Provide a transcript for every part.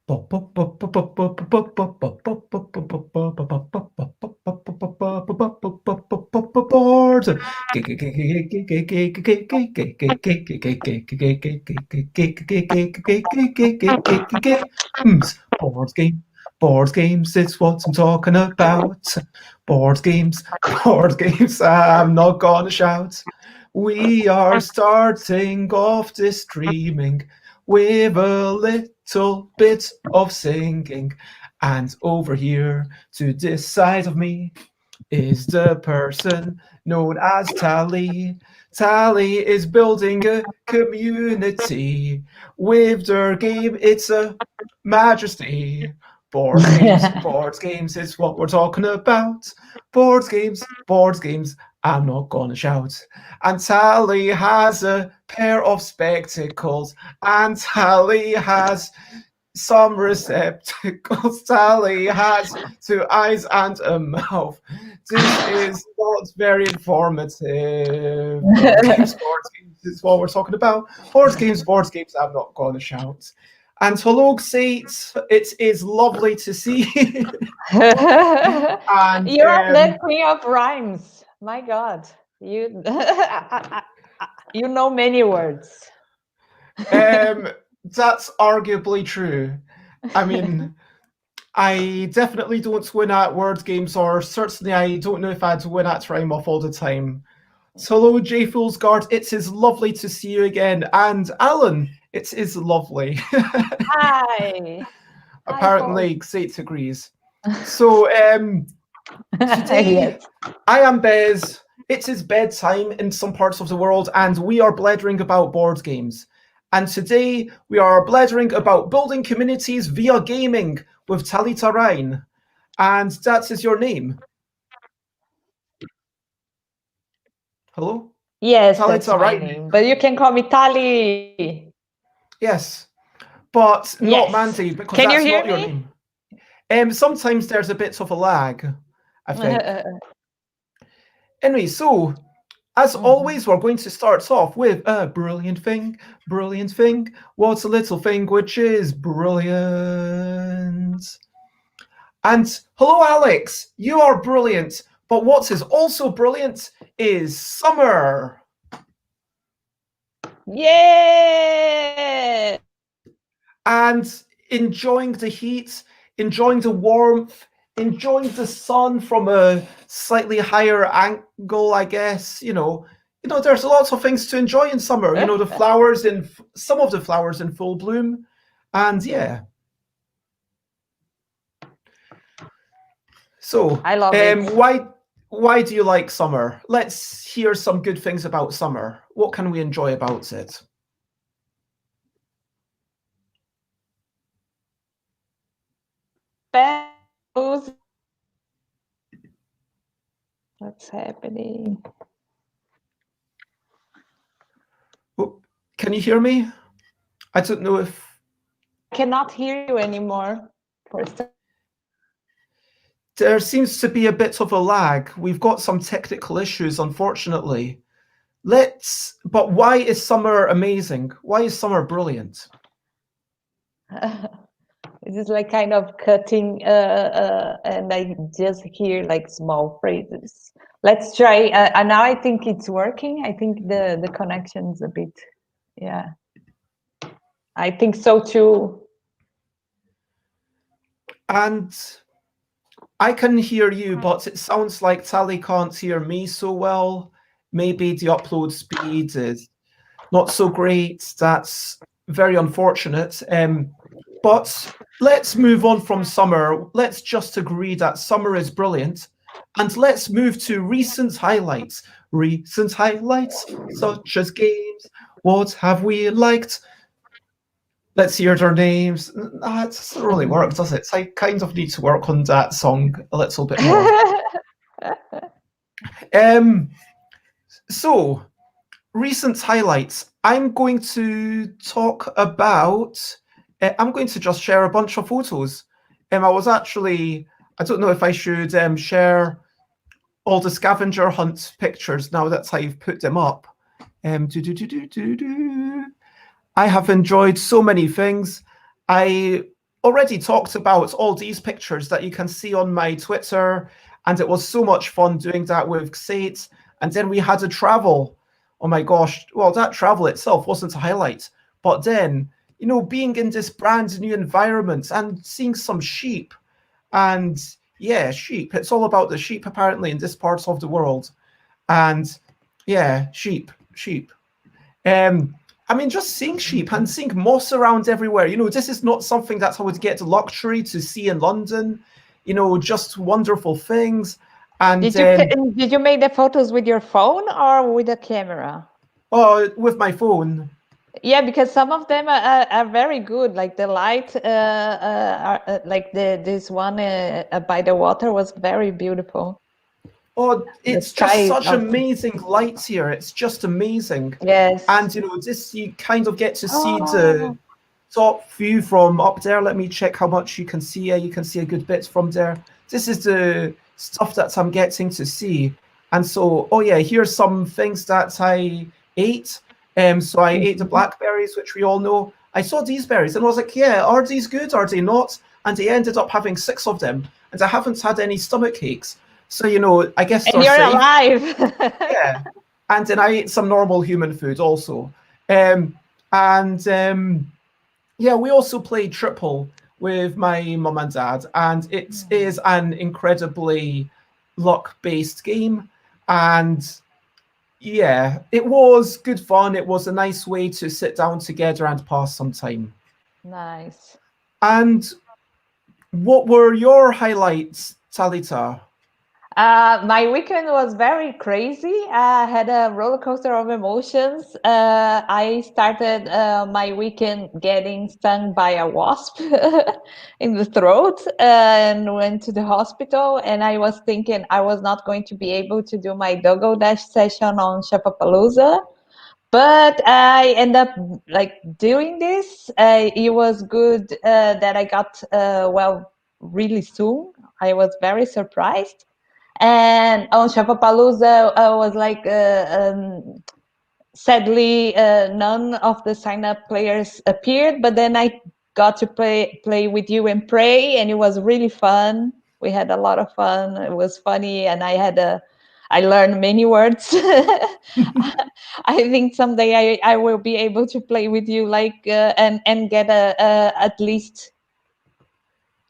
Board game. Board games, it's what I'm talking about. Board games, board games, I'm not gonna shout. We are starting off this streaming with a little bit of singing. And over here to this side of me is the person known as Tally. Tally is building a community with their game. It's a majesty. Board games is what we're talking about. Board games, I'm not gonna shout. And Tally has a pair of spectacles, and Tally has some receptacles. Tally has two eyes and a mouth. This is not very informative. Board games is what we're talking about. Board games, I'm not going to shout. And hello, Sates. It is lovely to see you. And you're the queen of rhymes. My God, you know many words. That's arguably true. I mean, I definitely don't win at word games, or certainly I don't know if I'd win at rhyme off all the time. So hello, J Foolsguard. It is lovely to see you again. And Alan, it is lovely. Hi. Apparently, Sate agrees. So today, Yes. I am Bez. It is bedtime in some parts of the world, and we are blethering about board games. And today, we are blethering about building communities via gaming with Talita Rhein. And that is your name. Hello? Yes, Talita that's my name. But you can call me Tali. Yes, but not Mandy, because that's not your name. Sometimes there's a bit of a lag, I think. Anyway, so as always, we're going to start off with a brilliant thing. What's a little thing which is brilliant? And hello, Alex. You are brilliant. But what is also brilliant is summer. Yeah! And enjoying the heat, enjoying the warmth, enjoying the sun from a slightly higher angle, I guess. You know, there's lots of things to enjoy in summer. You know, some of the flowers in full bloom, and yeah. So, I love it. Why do you like summer? Let's hear some good things about summer. What can we enjoy about it? What's happening? Oh, can you hear me? I don't know if... I cannot hear you anymore. There seems to be a bit of a lag. We've got some technical issues, unfortunately. But why is summer amazing? Why is summer brilliant? It is like kind of cutting, and I just hear like small phrases. Let's try. And now I think it's working. I think the connection's a bit, yeah. I think so too. And I can hear you, but it sounds like Tally can't hear me so well. Maybe the upload speed is not so great. That's very unfortunate. But let's move on from summer. Let's just agree that summer is brilliant. And let's move to recent highlights. Recent highlights, such as games. What have we liked? Let's hear their names. It doesn't really work, does it? I kind of need to work on that song a little bit more. So, recent highlights. I'm going to talk about... I'm going to just share a bunch of photos. I don't know if I should share all the scavenger hunt pictures now that I've put them up. I have enjoyed so many things. I already talked about all these pictures that you can see on my Twitter, and it was so much fun doing that with Xate. And then we had a travel. Oh my gosh. Well, that travel itself wasn't a highlight. But then, being in this brand new environment and seeing some sheep. And yeah, sheep. It's all about the sheep, apparently, in this part of the world. And yeah, sheep. I mean, just seeing sheep and seeing moss around everywhere. This is not something that I would get the luxury to see in London. Just wonderful things. And did you make the photos with your phone or with a camera? Oh, with my phone. Yeah, because some of them are very good. Like the light, like this one by the water was very beautiful. Oh, it's just such amazing lights here. It's just amazing. Yes. And this you kind of get to see the top view from up there. Let me check how much you can see. Yeah, you can see a good bit from there. This is the stuff that I'm getting to see. And so, oh yeah, here's some things that I ate. So I ate the blackberries, which we all know. I saw these berries and I was like, yeah, are these good? Are they not? And I ended up having 6 of them. And I haven't had any stomach aches. So, I guess and you're safe. Alive. Yeah. And then I ate some normal human food also. Yeah, we also played Triple with my mum and dad. And it is an incredibly luck-based game. And yeah, it was good fun. It was a nice way to sit down together and pass some time. Nice. And what were your highlights, Talita? My weekend was very crazy. I had a roller coaster of emotions. I started my weekend getting stung by a wasp in the throat and went to the hospital. And I was thinking I was not going to be able to do my Dogo Dash session on Shopapalooza. But I end up doing this. It was good that I got well really soon. I was very surprised. And on Shopapalooza, I was like, sadly, none of the sign-up players appeared. But then I got to play with you and pray, and it was really fun. We had a lot of fun. It was funny, and I learned many words. I think someday I will be able to play with you, and get at least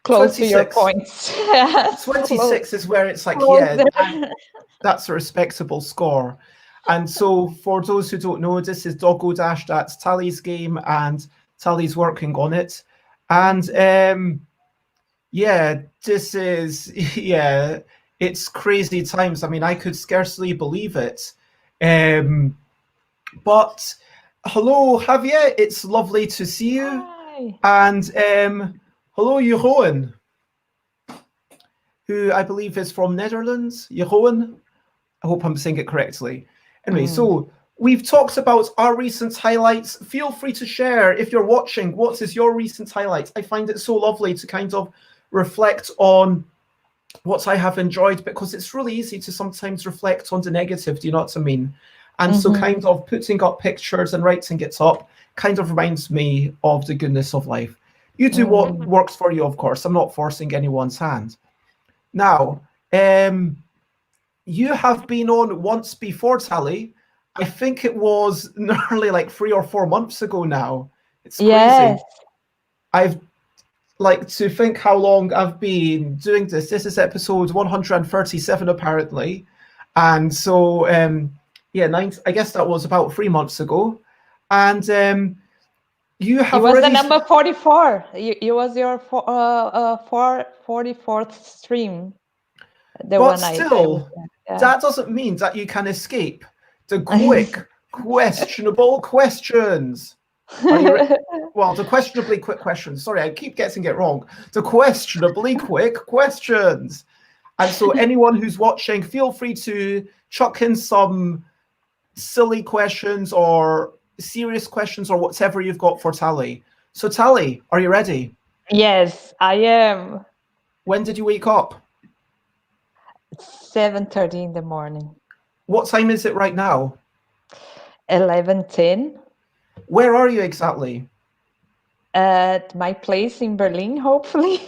close 26. to your points. 26 is where it's like, that's a respectable score. And so for those who don't know, this is Dogo Dash. That's Tally's game, and Tally's working on it. And yeah, this is, yeah, it's crazy times. I mean, I could scarcely believe it. But hello, Javier. It's lovely to see you. Hi. And hello, Jeroen, who I believe is from Netherlands. Jeroen, I hope I'm saying it correctly. Anyway, so we've talked about our recent highlights. Feel free to share if you're watching. What is your recent highlight? I find it so lovely to kind of reflect on what I have enjoyed, because it's really easy to sometimes reflect on the negative. Do you know what I mean? And so kind of putting up pictures and writing it up kind of reminds me of the goodness of life. You do what works for you, of course. I'm not forcing anyone's hand. Now, you have been on once before, Tally. I think it was nearly like 3 or 4 months ago now. It's crazy. Yes. I've like to think how long I've been doing this. This is episode 137 apparently. And so, yeah, I guess that was about 3 months ago. And you have It was the number 44. It was your 44th stream. But still, that doesn't mean that you can escape the quick, questionable questions. Well, the questionably quick questions. Sorry, I keep getting it wrong. The questionably quick questions. And so anyone who's watching, feel free to chuck in some silly questions or serious questions or whatever you've got for Tally. So Tally, are you ready? Yes, I am. When did you wake up? 7:30 in the morning. What time is it right now? 11:10. Where are you exactly? At my place in Berlin, hopefully.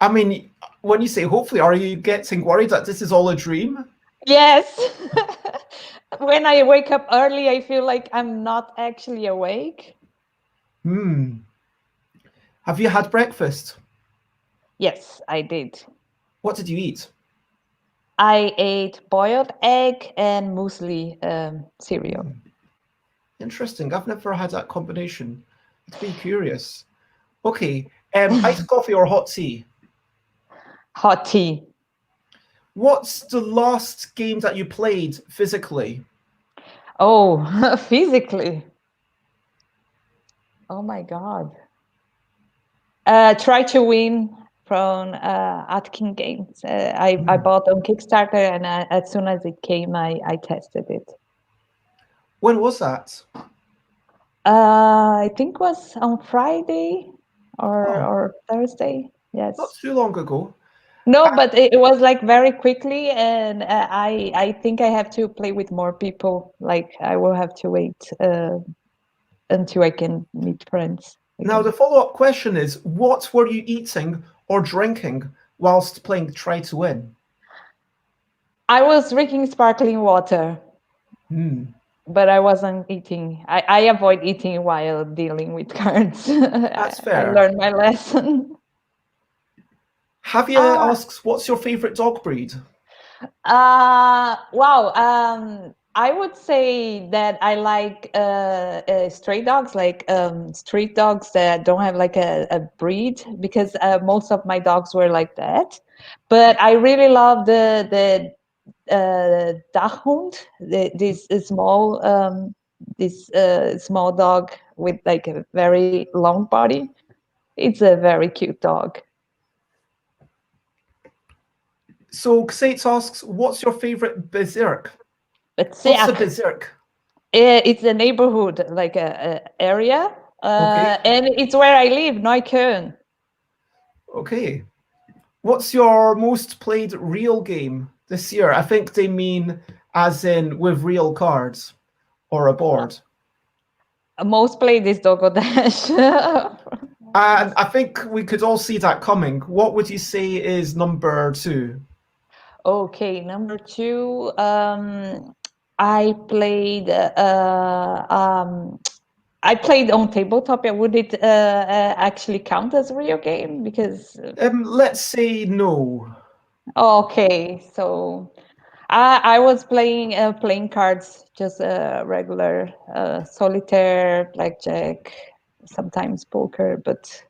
I mean, when you say hopefully, are you getting worried that this is all a dream? Yes. When I wake up early, I feel like I'm not actually awake. Have you had breakfast? Yes, I did. What did you eat? I ate boiled egg and muesli cereal. Interesting. I've never had that combination. I'd be curious. Okay. Iced coffee or hot tea? Hot tea. What's the last game that you played physically? Oh, physically. Oh my God. Try to win from Atkin Games. I bought on Kickstarter, and as soon as it came, I tested it. When was that? I think it was on Friday Oh, or Thursday. not Yes. too long ago. No, but it was like very quickly, and I think I have to play with more people. Like I will have to wait until I can meet friends Now, the again. follow-up question is, what were you eating or drinking whilst playing Try to Win? I was drinking sparkling water, but I wasn't eating. I avoid eating while dealing with cards. That's I fair. learned my lesson. Javier asks, what's your favorite dog breed? Wow. I would say that I like stray dogs, like street dogs that don't have like a breed, because most of my dogs were like that. But I really love the Dachshund, this small dog with like a very long body. It's a very cute dog. So Xates asks, what's your favorite berserk? But What's a berserk? it's a neighborhood, like a area, Okay. and it's where I live, Neukölln. Okay. What's your most played real game this year? I think they mean as in with real cards or a board. Most played is Dogo Dash. And I think we could all see that coming. What would you say is number 2? Okay, number 2. I played. I played on tabletop. Would it actually count as a real game? Because Let's say no. okay, so I was playing cards, just regular solitaire, blackjack, sometimes poker, but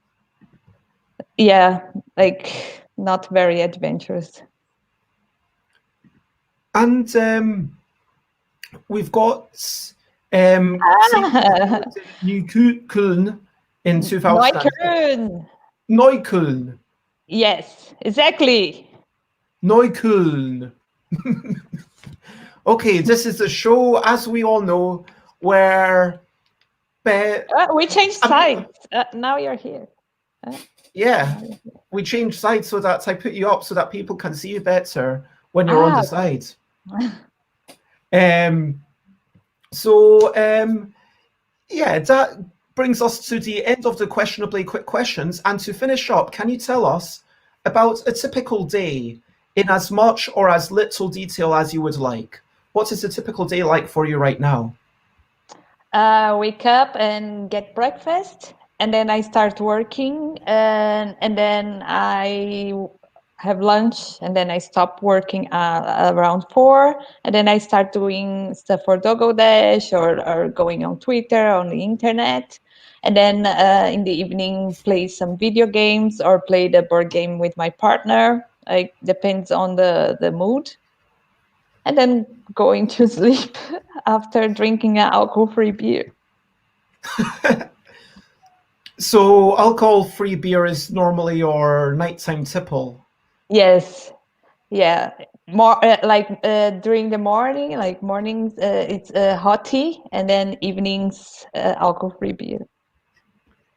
yeah, like not very adventurous. And we've got New Köln in 2000. Neukölln. Neukölln. Yes, exactly. Neukölln. Okay, this is a show, as we all know, where We changed sides. Now you're here. yeah, we changed sides so that I put you up so that people can see you better when you're on the side. Yeah, that brings us to the end of the questionably quick questions. And to finish up, can you tell us about a typical day in as much or as little detail as you would like? What is a typical day like for you right now? Wake up and get breakfast, and then I start working, and then I have lunch, and then I stop working around 4, and then I start doing stuff for Dogo Dash or going on Twitter, on the internet, and then in the evening play some video games or play the board game with my partner. Like depends on the mood. And then going to sleep after drinking an alcohol-free beer. So alcohol-free beer is normally your nighttime tipple. Yes, yeah. More during the morning, like mornings, it's hot tea, and then evenings, alcohol-free beer.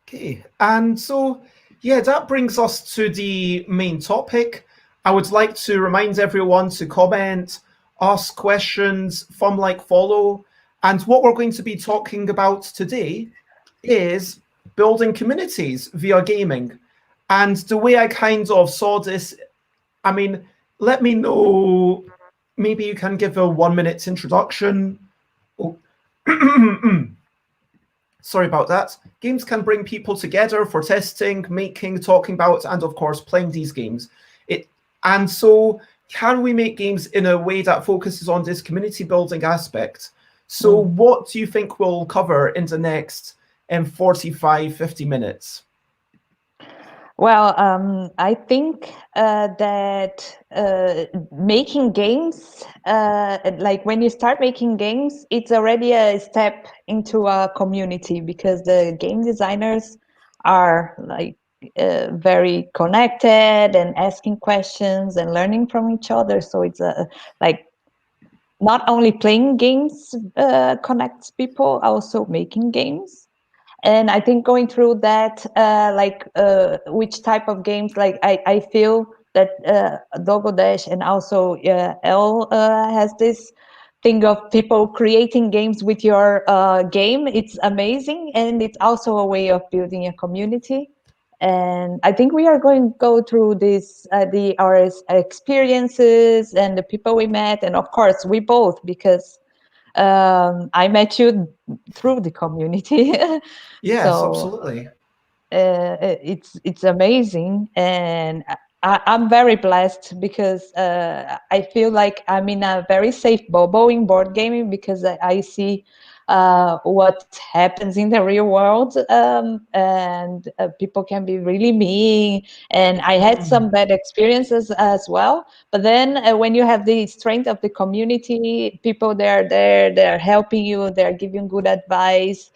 Okay, and so yeah, that brings us to the main topic. I would like to remind everyone to comment, ask questions, follow. And what we're going to be talking about today is building communities via gaming. And the way I kind of saw this, I mean, let me know. Maybe you can give a 1 minute introduction. Oh, sorry about that. Games can bring people together for testing, making, talking about, and of course, playing these games. It and so can we make games in a way that focuses on this community building aspect? So, what do you think we'll cover in the next 45, 50 minutes? Well, I think that making games, like when you start making games, it's already a step into a community because the game designers are like very connected and asking questions and learning from each other. So it's like not only playing games connects people, also making games. And I think going through that, which type of games, like I feel that Dogo Dash and also L has this thing of people creating games with your game. It's amazing, and it's also a way of building a community. And I think we are going to go through this, our experiences and the people we met, and of course we both, because I met you through the community. Yes, So absolutely. it's amazing, and I'm very blessed because I feel like I'm in a very safe bubble in board gaming because I see what happens in the real world, and people can be really mean, and I had some bad experiences as well. But then when you have the strength of the community, people, they're there, they're helping you, they're giving good advice,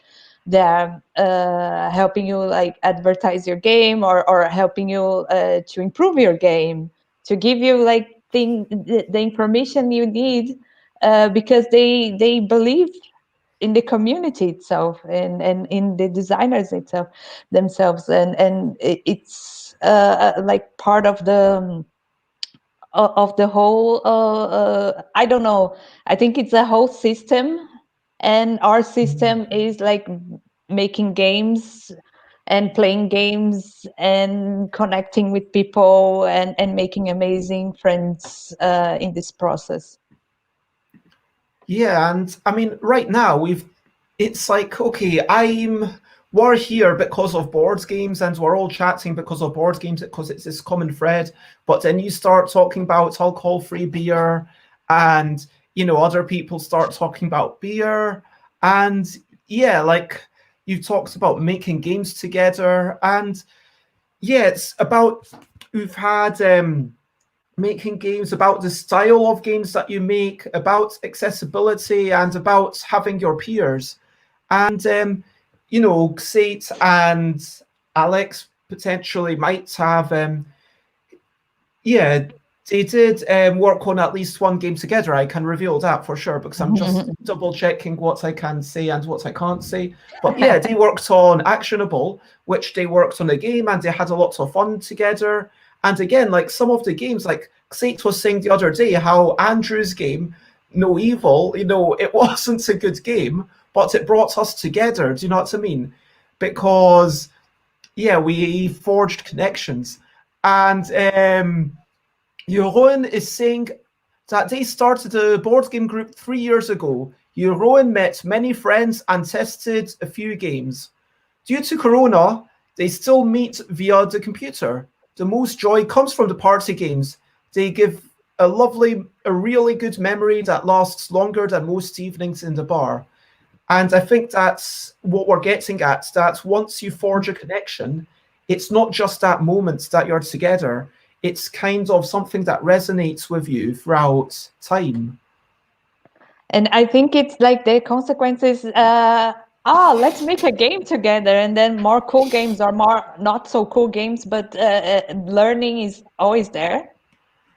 they're helping you like advertise your game, or helping you to improve your game, to give you like the information you need, because they believe in the community itself, and in the designers itself themselves, and it's like part of the whole I don't know, I think it's a whole system, and our system is like making games and playing games and connecting with people, and making amazing friends in this process. Yeah, and I mean, right now it's like, okay, we're here because of board games, and we're all chatting because of board games because it's this common thread. But then you start talking about alcohol-free beer, and other people start talking about beer, and yeah, like you talked about making games together, and yeah, it's about we've had making games, about the style of games that you make, about accessibility, and about having your peers. And, Xate and Alex potentially might have, yeah, they did work on at least one game together. I can reveal that for sure because I'm just double checking what I can say and what I can't say. But yeah, they worked on Actionable, which they worked on a game, and they had a lot of fun together. And again, like some of the games, like Xate was saying the other day, how Andrew's game, No Evil, it wasn't a good game, but it brought us together. Do you know what I mean? Because yeah, we forged connections. And Jeroen is saying that they started a board game group 3 years ago. Jeroen met many friends and tested a few games. Due to Corona, they still meet via the computer. The most joy comes from the party games. They give a really good memory that lasts longer than most evenings in the bar. And I think that's what we're getting at, that once you forge a connection, it's not just that moment that you're together. It's kind of something that resonates with you throughout time. And I think it's like the consequences, let's make a game together, and then more cool games or more not so cool games, but learning is always there.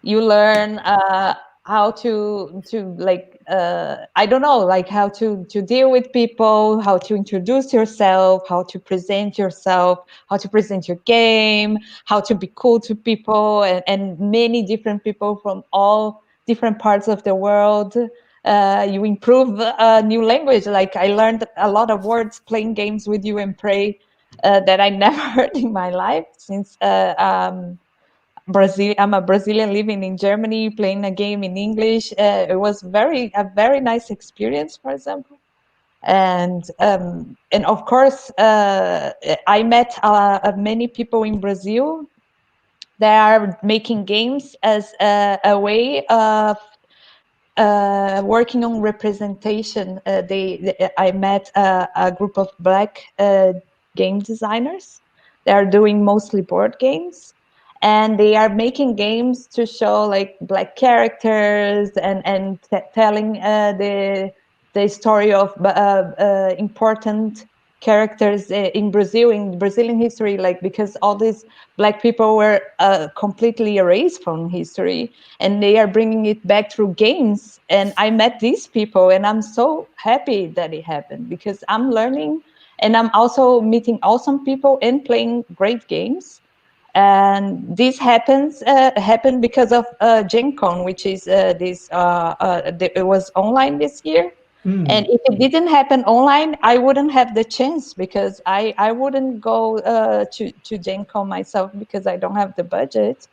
You learn how to like I don't know, like how to deal with people, how to introduce yourself, how to present yourself, how to present your game, how to be cool to people, and many different people from all different parts of the world. You improve a new language. Like I learned a lot of words playing games with you and Pray. that I never heard in my life since Brazil. I'm a Brazilian living in Germany, playing a game in English. It was a very nice experience, for example. And of course, I met many people in Brazil that are making games as a way of working on representation. I met a group of Black game designers. They are doing mostly board games, and they are making games to show like Black characters and telling the story of important characters in Brazil, in Brazilian history, like because all these Black people were completely erased from history, and they are bringing it back through games. And I met these people, and I'm so happy that it happened because I'm learning, and I'm also meeting awesome people and playing great games. And this happened because of Gen Con, which is it was online this year. And if it didn't happen online, I wouldn't have the chance because I wouldn't go to Gen Con myself because I don't have the budget,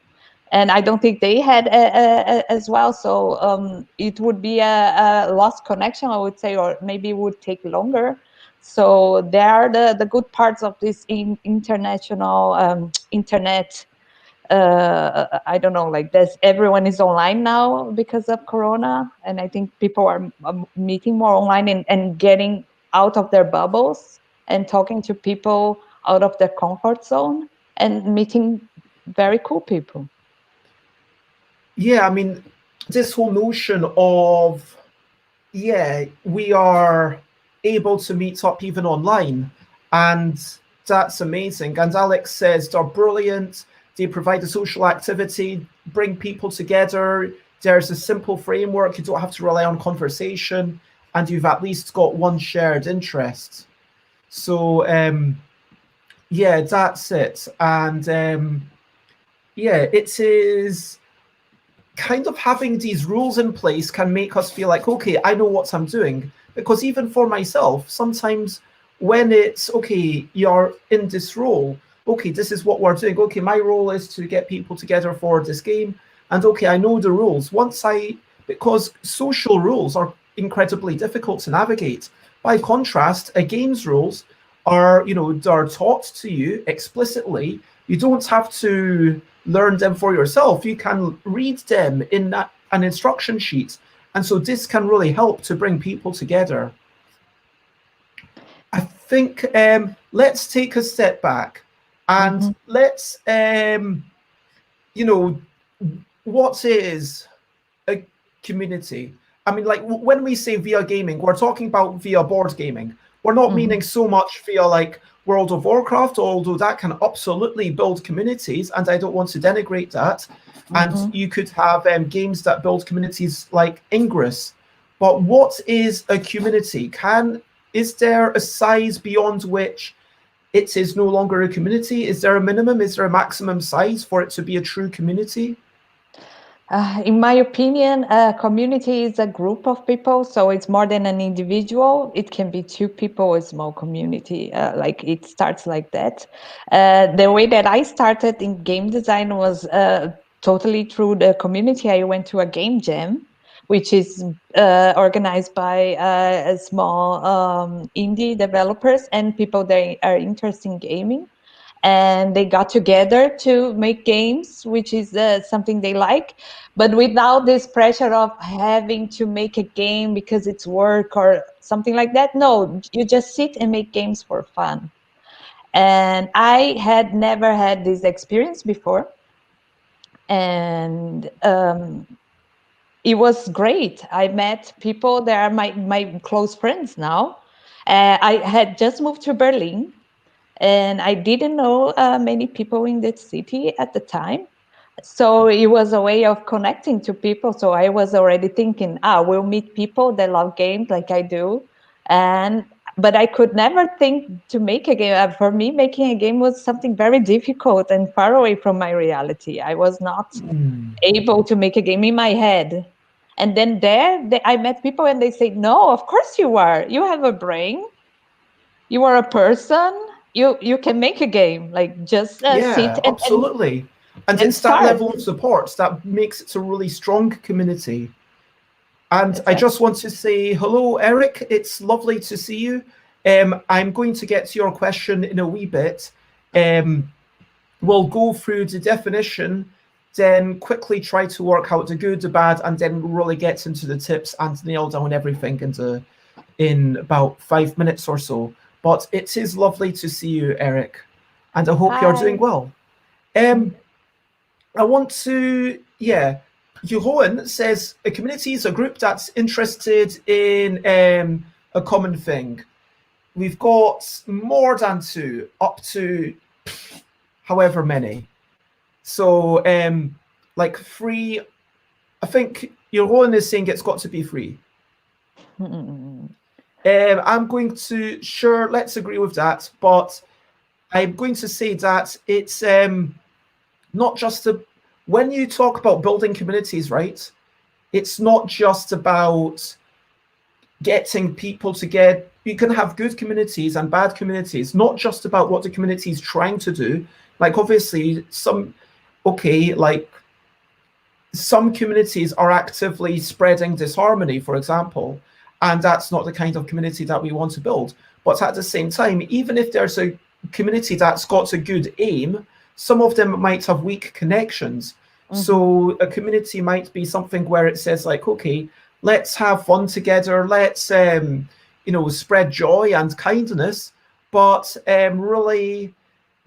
and I don't think they had as well. So it would be a lost connection, I would say, or maybe it would take longer. So there are the good parts of this international internet. I don't know, like this, everyone is online now because of Corona, and I think people are meeting more online and getting out of their bubbles and talking to people out of their comfort zone and meeting very cool people. Yeah, I mean, this whole notion of, yeah, we are able to meet up even online, and that's amazing. And Alex says they're brilliant. They provide a social activity, bring people together. There's a simple framework. You don't have to rely on conversation, and you've at least got one shared interest. So, yeah, that's it. And yeah, it is kind of having these rules in place can make us feel like, okay, I know what I'm doing. Because even for myself, sometimes when it's, okay, you're in this role, okay, this is what we're doing. Okay, my role is to get people together for this game. And okay, I know the rules. Because social rules are incredibly difficult to navigate. By contrast, a game's rules are, they're taught to you explicitly. You don't have to learn them for yourself. You can read them in an instruction sheet. And so this can really help to bring people together. I think let's take a step back and let's, what is a community? I mean, like when we say via gaming, we're talking about via board gaming. We're not meaning so much via like World of Warcraft, although that can absolutely build communities, and I don't want to denigrate that. And you could have games that build communities like Ingress. But what is a community? Is there a size beyond which it is no longer a community? Is there a minimum? Is there a maximum size for it to be a true community? In my opinion, a community is a group of people, so it's more than an individual. It can be two people, a small community. Like it starts like that. The way that I started in game design was totally through the community. I went to a game jam, which is organized by a small indie developers and people that are interested in gaming. And they got together to make games, which is something they like, but without this pressure of having to make a game because it's work or something like that. No, you just sit and make games for fun. And I had never had this experience before. And it was great. I met people that are my close friends now. I had just moved to Berlin, and I didn't know many people in that city at the time. So it was a way of connecting to people. So I was already thinking, we'll meet people that love games like I do. But I could never think to make a game. For me, making a game was something very difficult and far away from my reality. I was not able to make a game in my head. And then I met people and they say, no, of course you are. You have a brain. You are a person. you can make a game, like just sit Yeah, and absolutely. And and it's that start. level of support that makes it a really strong community. And I Exactly. just want to say hello, Eric. It's lovely to see you. I'm going to get to your question in a wee bit. Um, we'll go through the definition, then quickly try to work out the good, the bad, and then really get into the tips and nail down everything in about 5 minutes or so. But it is lovely to see you, Eric, and I hope you're doing Hi. well. Um, I want to, yeah. Johan says a community is a group that's interested in a common thing. We've got more than two, up to however many. So, like three, I think Johan is saying it's got to be three. I'm going to, sure, let's agree with that, but I'm going to say that it's not just a, when you talk about building communities, right? It's not just about getting people to get, you can have good communities and bad communities, not just about what the community is trying to do. Like obviously okay, like some communities are actively spreading disharmony, for example, and that's not the kind of community that we want to build. But at the same time, even if there's a community that's got a good aim, some of them might have weak connections. So a community might be something where it says like, okay, let's have fun together, let's spread joy and kindness, but really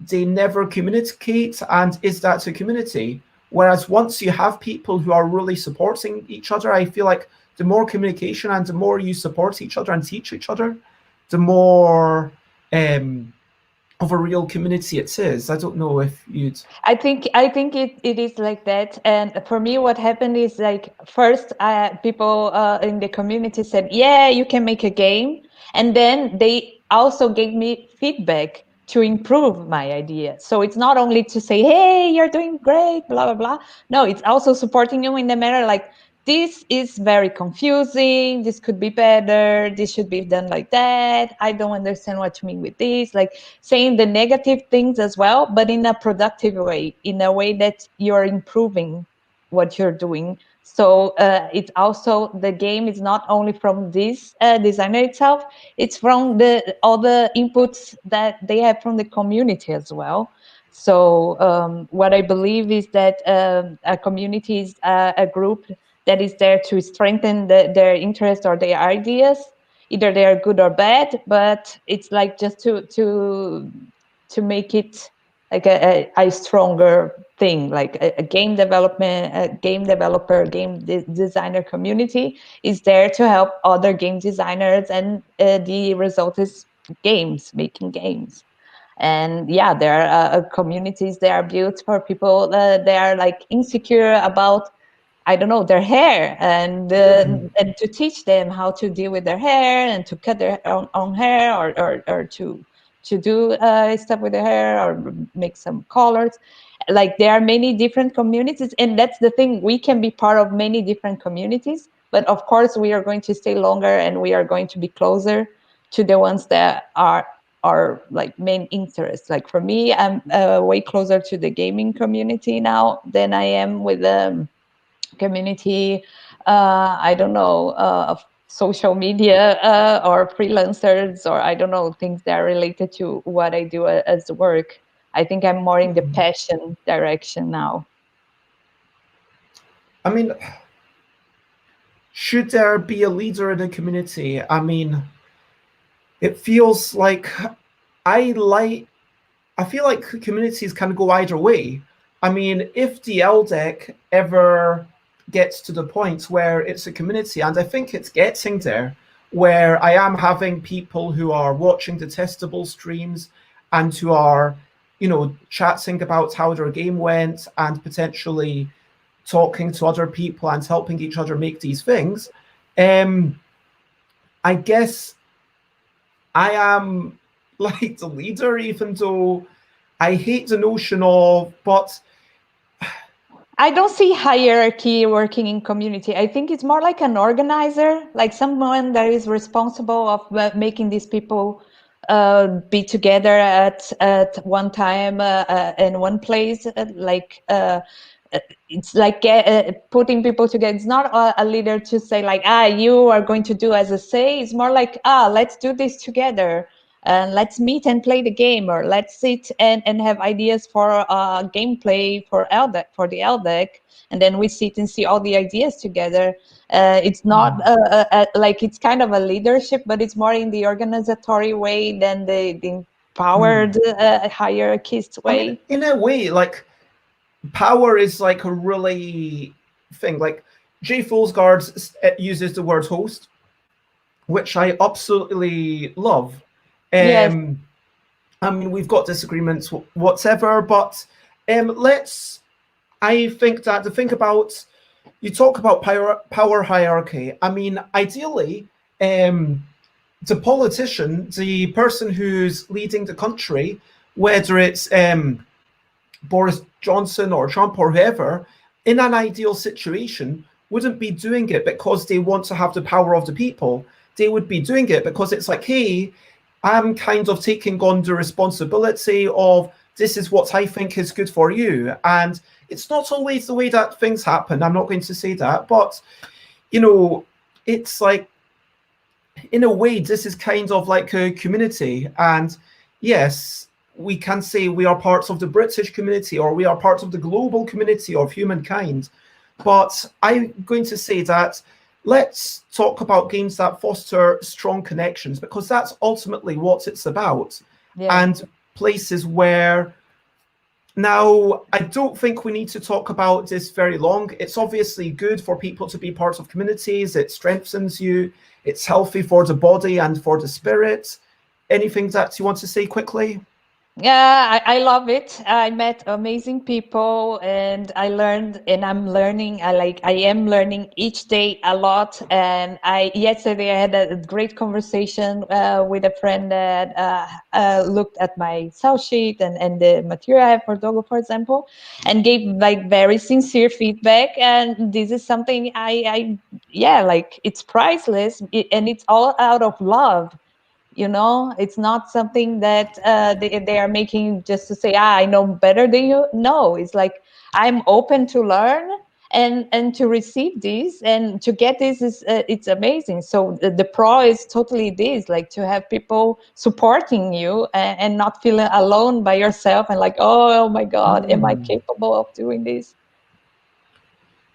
they never communicate. And is that a community? Whereas once you have people who are really supporting each other, I feel like the more communication and the more you support each other and teach each other, the more of a real community it is. I don't know if you'd. I think it is like that. And for me, what happened is like first, people in the community said, "Yeah, you can make a game," and then they also gave me feedback to improve my idea. So it's not only to say, "Hey, you're doing great," blah blah blah. No, it's also supporting you in the matter like, this is very confusing, this could be better, this should be done like that, I don't understand what you mean with this, like saying the negative things as well, but in a productive way, in a way that you're improving what you're doing. So it's also, the game is not only from this designer itself, it's from all the inputs that they have from the community as well. So what I believe is that a community is a group that is there to strengthen their interest or their ideas. Either they are good or bad, but it's like just to make it like a stronger thing, like a game development, a game developer, designer community is there to help other game designers, and the result is games, making games. And yeah, there are communities that are built for people that are like insecure about, I don't know, their hair, and to teach them how to deal with their hair and to cut their own hair, or to do stuff with their hair, or make some colors. Like there are many different communities, and that's the thing, we can be part of many different communities, but of course we are going to stay longer and we are going to be closer to the ones that are like main interests. Like for me, I'm way closer to the gaming community now than I am with community, I don't know, of social media, or freelancers, or I don't know, things that are related to what I do as work. I think I'm more in the passion direction now. I mean, should there be a leader in a community? I mean, it feels like I like I feel like communities can go either way. I mean, if the LDEC ever gets to the point where it's a community, and I think it's getting there, where I am having people who are watching the testable streams and who are, chatting about how their game went and potentially talking to other people and helping each other make these things. I guess I am like the leader, even though I hate the notion of, but I don't see hierarchy working in community. I think it's more like an organizer, like someone that is responsible of making these people be together at one time in one place, it's like putting people together. It's not a leader to say like, you are going to do as I say. It's more like, let's do this together, and let's meet and play the game, or let's sit and have ideas for gameplay for the LDEC, and then we sit and see all the ideas together. It's not like it's kind of a leadership, but it's more in the organizatory way than the empowered hierarchist way. I mean, in a way, like, power is like a really thing. Like, J. Foolsguard uses the word host, which I absolutely love. Yes. I mean, we've got disagreements, whatever, but I think that the thing about, you talk about power hierarchy. I mean, ideally, the politician, the person who's leading the country, whether it's Boris Johnson or Trump or whoever, in an ideal situation, wouldn't be doing it because they want to have the power of the people. They would be doing it because it's like, hey, I'm kind of taking on the responsibility of, this is what I think is good for you. And it's not always the way that things happen. I'm not going to say that, but, you know, it's like, in a way, this is kind of like a community. And yes, we can say we are parts of the British community, or we are part of the global community of humankind. But I'm going to say that let's talk about games that foster strong connections, because that's ultimately what it's about. Yeah. And places where, now, I don't think we need to talk about this very long. It's obviously good for people to be part of communities. It strengthens you. It's healthy for the body and for the spirit. Anything that you want to say quickly? Yeah, I love it. I met amazing people, and I learned, and I'm learning. I am learning each day a lot. And yesterday I had a great conversation with a friend that looked at my sell sheet and the material I have for Dogo, for example, and gave like very sincere feedback. And this is something like, it's priceless, and it's all out of love. You know, it's not something that they are making just to say, I know better than you. No, it's like, I'm open to learn and to receive this, and to get this is it's amazing. So the pro is totally this, like, to have people supporting you and not feeling alone by yourself, and like, oh my God, am I capable of doing this?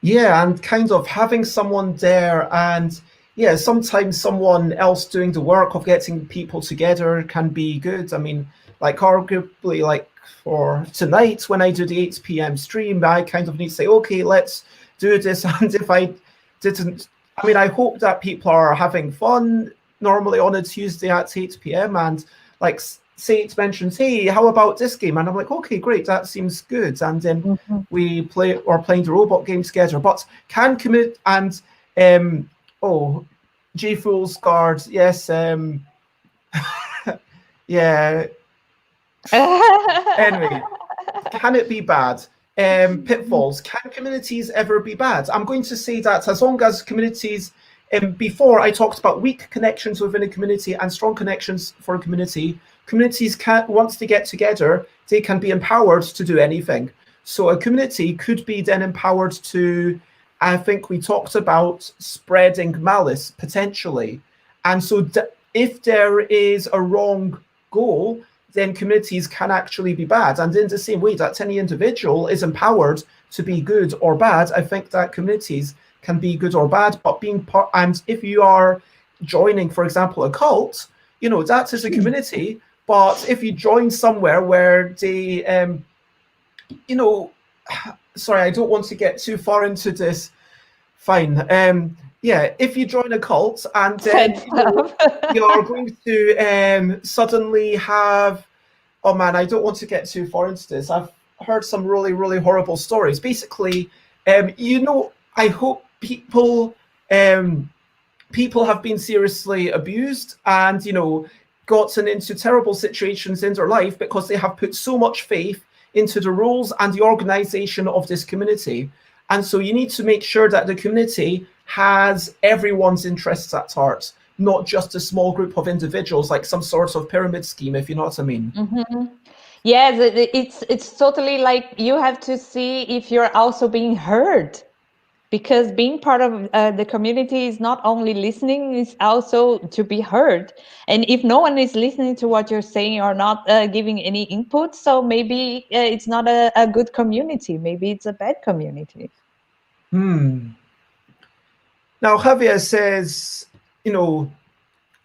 Yeah, and kind of having someone there, and yeah, sometimes someone else doing the work of getting people together can be good. I mean, like, arguably, like, for tonight when I do the 8 p.m. stream, I kind of need to say, okay, let's do this. And if I didn't, I mean, I hope that people are having fun normally on a Tuesday at 8 p.m. and, like, say it mentions, hey, how about this game? And I'm like, okay, great, that seems good. And then we playing the robot game together. But can commit and J Fool's Guard, yes, yeah. Anyway, can it be bad? Pitfalls. Can communities ever be bad? I'm going to say that as long as communities, before I talked about weak connections within a community and strong connections for a community, communities can, once they get together, they can be empowered to do anything. So a community could be then empowered to, I think we talked about spreading malice potentially. And so if there is a wrong goal, then communities can actually be bad. And in the same way that any individual is empowered to be good or bad, I think that communities can be good or bad. But being part, and if you are joining, for example, a cult, you know, that is a community. But if you join somewhere where they, you know, sorry, I don't want to get too far into this. Fine. Yeah, if you join a cult and then you're going to suddenly have, oh man, I don't want to get too far into this. I've heard some really, really horrible stories. Basically, you know, I hope people have been seriously abused and, you know, gotten into terrible situations in their life because they have put so much faith into the rules and the organization of this community. And so you need to make sure that the community has everyone's interests at heart. not just a small group of individuals, like some sort of pyramid scheme, if you know what I mean. Yes, it's totally like you have to see if you're also being heard, because being part of the community is not only listening, it's also to be heard. And if no one is listening to what you're saying or not giving any input, so maybe it's not a good community. Maybe it's a bad community. Now, Javier says,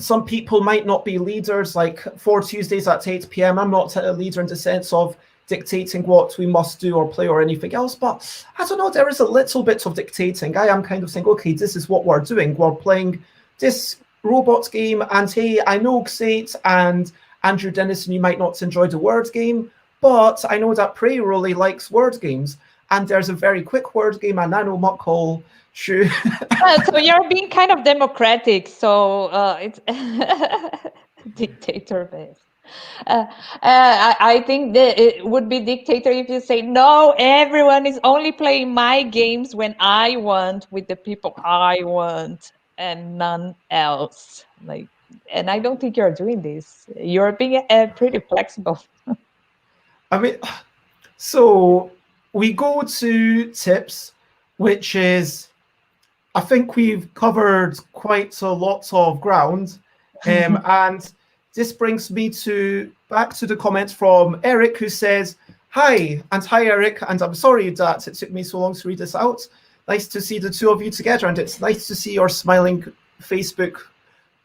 some people might not be leaders, like for Tuesdays at 8 p.m. I'm not a leader in the sense of dictating what we must do or play or anything else, but I don't know, there is a little bit of dictating. I am kind of saying, okay, this is what we're doing. We're playing this robot game, and hey, I know Xate and Andrew Dennison, you might not enjoy the word game, but I know that Prey really likes word games, and there's a very quick word game, and I know Muckhole. Sure. So you're being kind of democratic, so it's dictator based. I think that it would be dictator if you say, no, everyone is only playing my games when I want, with the people I want, and none else. Like, and I don't think you're doing this. You're being pretty flexible. I mean, so we go to tips, which is, I think we've covered quite a lot of ground. And this brings me back to the comment from Eric, who says, hi, Eric, and I'm sorry that it took me so long to read this out. Nice to see the two of you together, and it's nice to see your smiling Facebook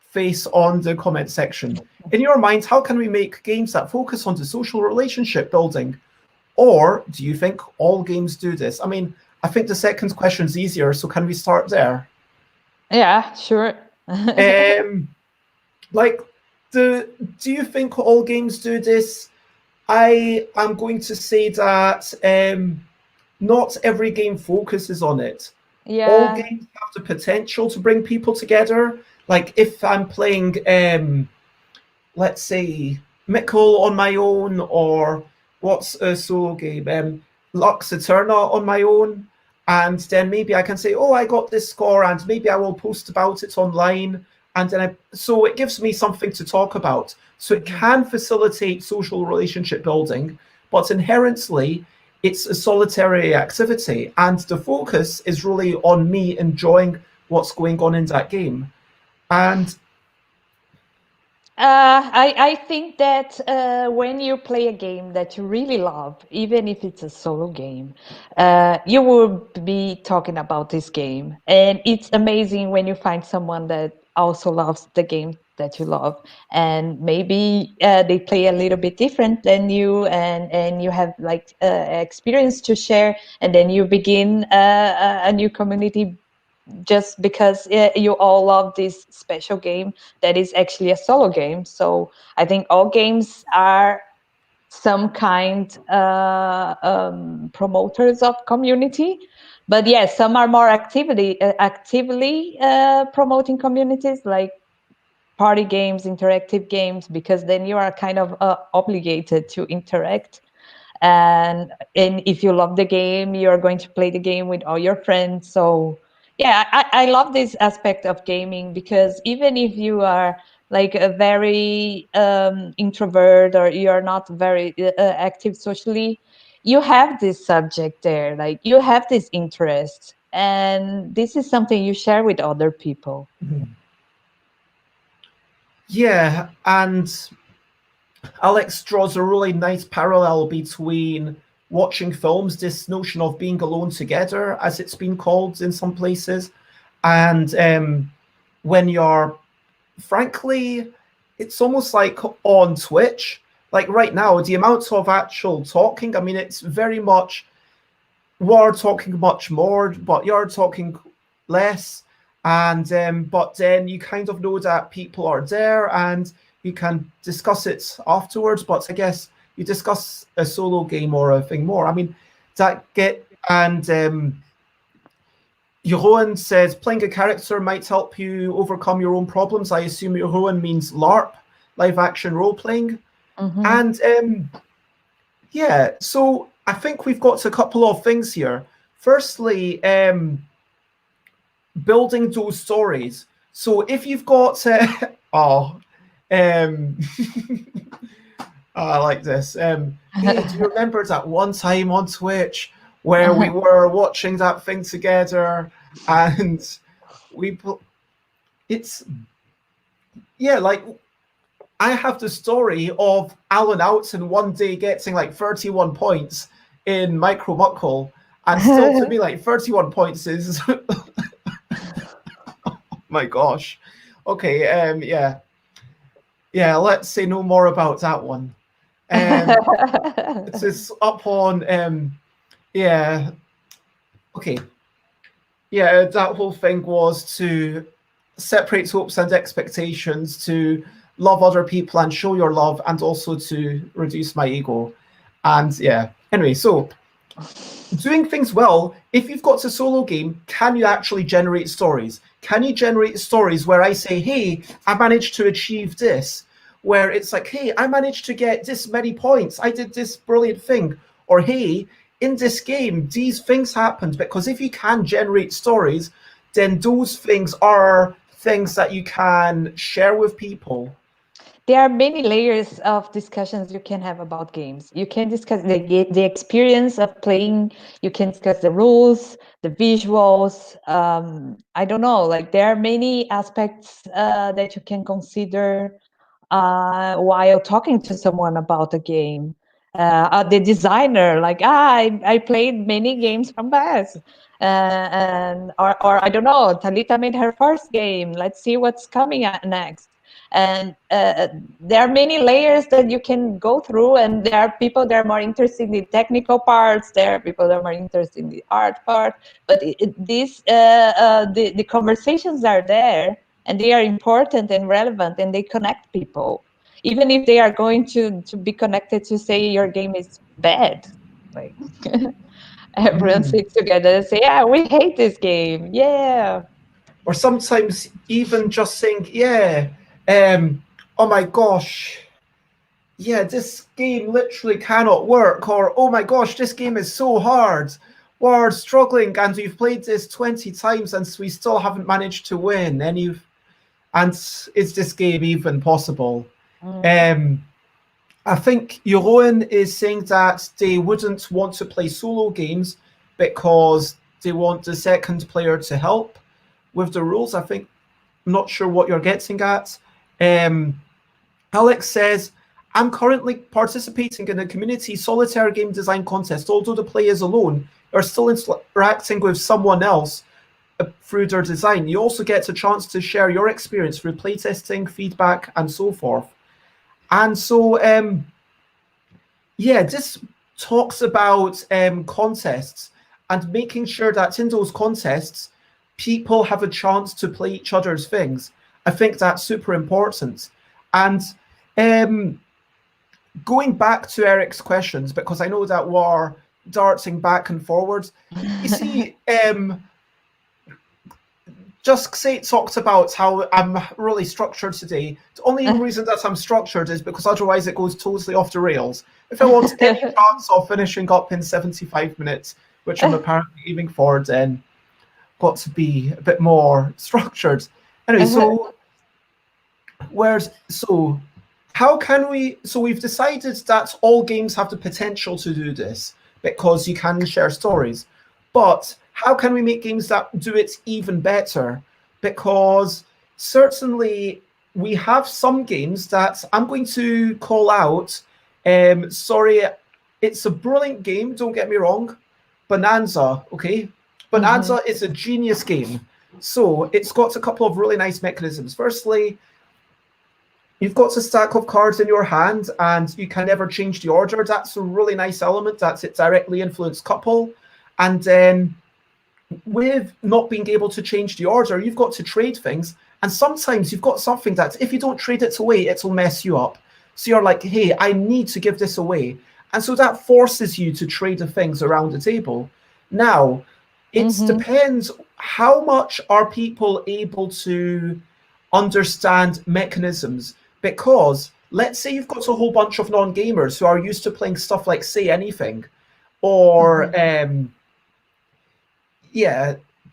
face on the comment section. In your mind, how can we make games that focus on the social relationship building? Or do you think all games do this? I mean, I think the second question is easier, so can we start there? Yeah, sure. Do you think all games do this? I am going to say that not every game focuses on it. Yeah. All games have the potential to bring people together. Like if I'm playing, let's say, Mickle on my own, or what's a solo game? Lux Eterna on my own. And then maybe I can say, oh, I got this score, and maybe I will post about it online. And then so it gives me something to talk about. So it can facilitate social relationship building, but inherently it's a solitary activity. And the focus is really on me enjoying what's going on in that game. And I think that when you play a game that you really love, even if it's a solo game, you will be talking about this game. And it's amazing when you find someone that also loves the game that you love. And maybe they play a little bit different than you, and you have like experience to share. And then you begin a new community just because you all love this special game that is actually a solo game. So I think all games are some kind promoters of community, but yes, some are more actively promoting communities, like party games, interactive games, because then you are kind of obligated to interact. And if you love the game, you're going to play the game with all your friends. So yeah, I love this aspect of gaming, because even if you are like a very introvert, or you're not very active socially, you have this subject there, like you have this interest, and this is something you share with other people. yeah, and Alex draws a really nice parallel between watching films, this notion of being alone together, as it's been called in some places, and when you're, frankly, it's almost like on Twitch. Like right now, the amount of actual talking, I mean, it's very much, we're talking much more, but you're talking less. And but then you kind of know that people are there, and you can discuss it afterwards. But I guess you discuss a solo game or a thing more. I mean, Jeroen says playing a character might help you overcome your own problems. I assume Jeroen means LARP, live action role playing. And yeah, so I think we've got a couple of things here. Firstly, building those stories. So if you've got um, I like this. Hey, do you remember that one time on Twitch where we were watching that thing together and it's like I have the story of Alan Outzen one day getting like 31 points in Micro Muckle, and still to me like 31 points is oh my gosh. Okay, yeah, let's say no more about that one. It's up on yeah. Okay. Yeah, that whole thing was to separate hopes and expectations, to love other people and show your love, and also to reduce my ego. And yeah, anyway, so doing things well, if you've got a solo game, can you actually generate stories? Can you generate stories where I say, hey, I managed to achieve this? Where it's like, hey, I managed to get this many points. I did this brilliant thing. Or, hey, in this game, these things happened. Because if you can generate stories, then those things are things that you can share with people. There are many layers of discussions you can have about games. You can discuss the experience of playing. You can discuss the rules, the visuals. I don't know, like there are many aspects that you can consider while talking to someone about a game. The designer, like I played many games from Bass, and or I don't know, Talita made her first game. Let's see what's coming next. And there are many layers that you can go through, and there are people that are more interested in the technical parts. There are people that are more interested in the art part. But the conversations are there, and they are important and relevant, and they connect people, even if they are going to be connected to say your game is bad. Like everyone sits together and say, yeah, we hate this game. Yeah. Or sometimes even just saying, yeah, oh my gosh, yeah, this game literally cannot work, or oh my gosh, this game is so hard. We're struggling and we've played this 20 times and we still haven't managed to win. And is this game even possible? I think Jeroen is saying that they wouldn't want to play solo games because they want the second player to help with the rules. I'm not sure what you're getting at. Alex says, I'm currently participating in a community solitaire game design contest. Although the play is alone, you're still interacting with someone else through their design. You also get a chance to share your experience through playtesting, feedback, and so forth. And so, this talks about contests and making sure that in those contests, people have a chance to play each other's things. I think that's super important. And going back to Eric's questions, because I know that we're darting back and forwards. You see, Just Say talked about how I'm really structured today. The only reason that I'm structured is because otherwise it goes totally off the rails. If I want any chance of finishing up in 75 minutes, which I'm apparently aiming for, then got to be a bit more structured. Anyway, how can we, so we've decided that all games have the potential to do this because you can share stories, but how can we make games that do it even better? Because certainly we have some games that I'm going to call out. Sorry, it's a brilliant game, don't get me wrong. Bonanza, okay? Bonanza is a genius game. So it's got a couple of really nice mechanisms. Firstly, you've got a stack of cards in your hand and you can never change the order. That's a really nice element. That's it directly influenced couple. And then with not being able to change the order, you've got to trade things. And sometimes you've got something that if you don't trade it away, it'll mess you up. So you're like, hey, I need to give this away. And so that forces you to trade the things around the table. Now, it depends how much are people able to understand mechanisms. Because let's say you've got a whole bunch of non-gamers who are used to playing stuff like Say Anything or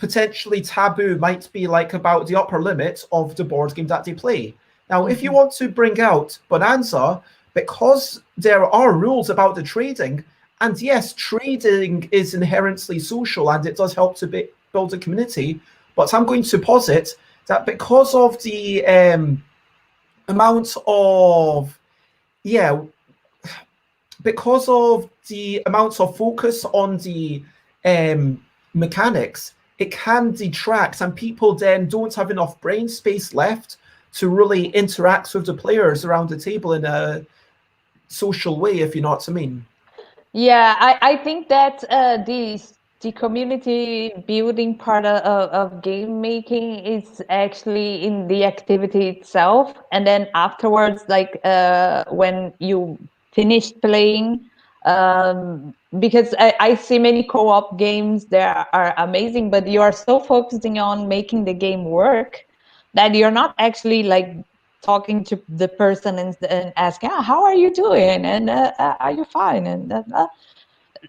potentially taboo might be like about the upper limit of the board game that they play. Now, if you want to bring out Bonanza, because there are rules about the trading, and yes, trading is inherently social and it does help to build a community, but I'm going to posit that because of the amount of, because of the amount of focus on the mechanics, it can detract, and people then don't have enough brain space left to really interact with the players around the table in a social way, if you know what I mean. Yeah, I think that the community building part of game making is actually in the activity itself, and then afterwards, like when you finish playing, because I see many co-op games that are amazing, but you are so focusing on making the game work that you're not actually like talking to the person and asking, how are you doing, and are you fine, and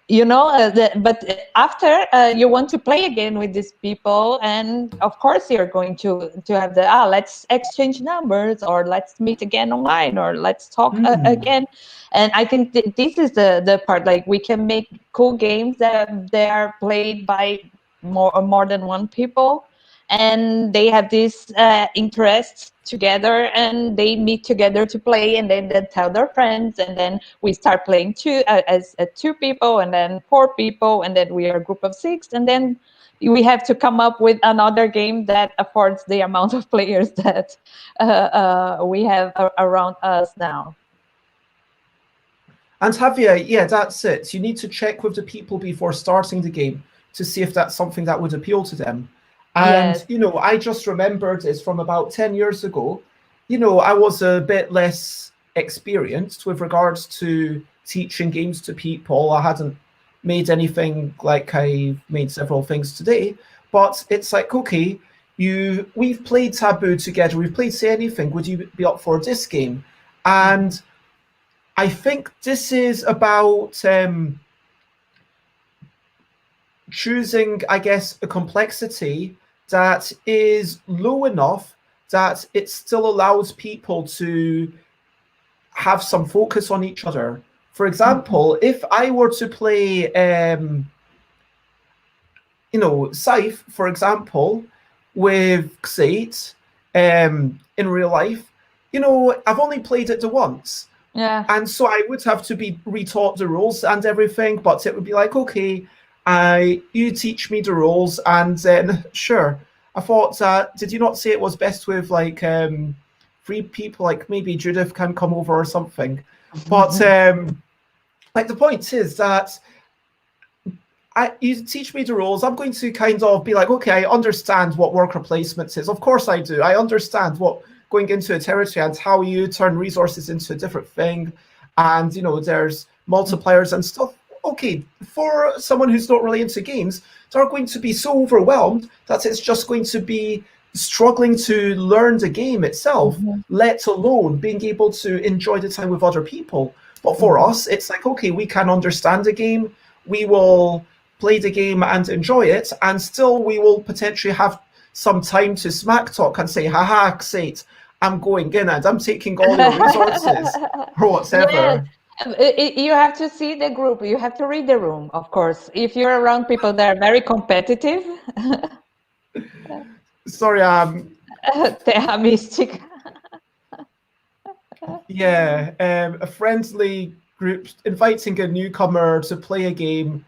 but after you want to play again with these people, and of course you're going to have the let's exchange numbers, or let's meet again online, or let's talk again. And I think this is the part, like we can make cool games that they are played by more than one people, and they have this interests together, and they meet together to play, and then they tell their friends, and then we start playing as two people, and then four people, and then we are a group of six, and then we have to come up with another game that affords the amount of players that we have around us now. And Javier, yeah, that's it. You need to check with the people before starting the game to see if that's something that would appeal to them. And, Yes. I just remembered it's from about 10 years ago. I was a bit less experienced with regards to teaching games to people. I hadn't made anything like I've made several things today. But it's like, okay, we've played Taboo together, we've played Say Anything, would you be up for this game? And I think this is about choosing, I guess, a complexity that is low enough that it still allows people to have some focus on each other. For example, if I were to play, Scythe, for example, with Xate in real life, I've only played it the once. Yeah. And so I would have to be retaught the rules and everything, but it would be like, okay, you teach me the rules, and then sure. I thought, did you not say it was best with like 3 people, like maybe Judith can come over or something? But like the point is that you teach me the rules, I'm going to kind of be like, okay, I understand what worker placements is. Of course I do. I understand what going into a territory and how you turn resources into a different thing. And, there's multipliers and stuff. Okay, for someone who's not really into games, they're going to be so overwhelmed that it's just going to be struggling to learn the game itself, let alone being able to enjoy the time with other people. But for us, it's like, okay, we can understand the game, we will play the game and enjoy it, and still we will potentially have some time to smack talk and say, haha, Xate, I'm going in and I'm taking all your resources or whatever. Yes. You have to see the group, you have to read the room, of course. If you're around people that are very competitive. Sorry, Terra Mystica. yeah, a friendly group inviting a newcomer to play a game,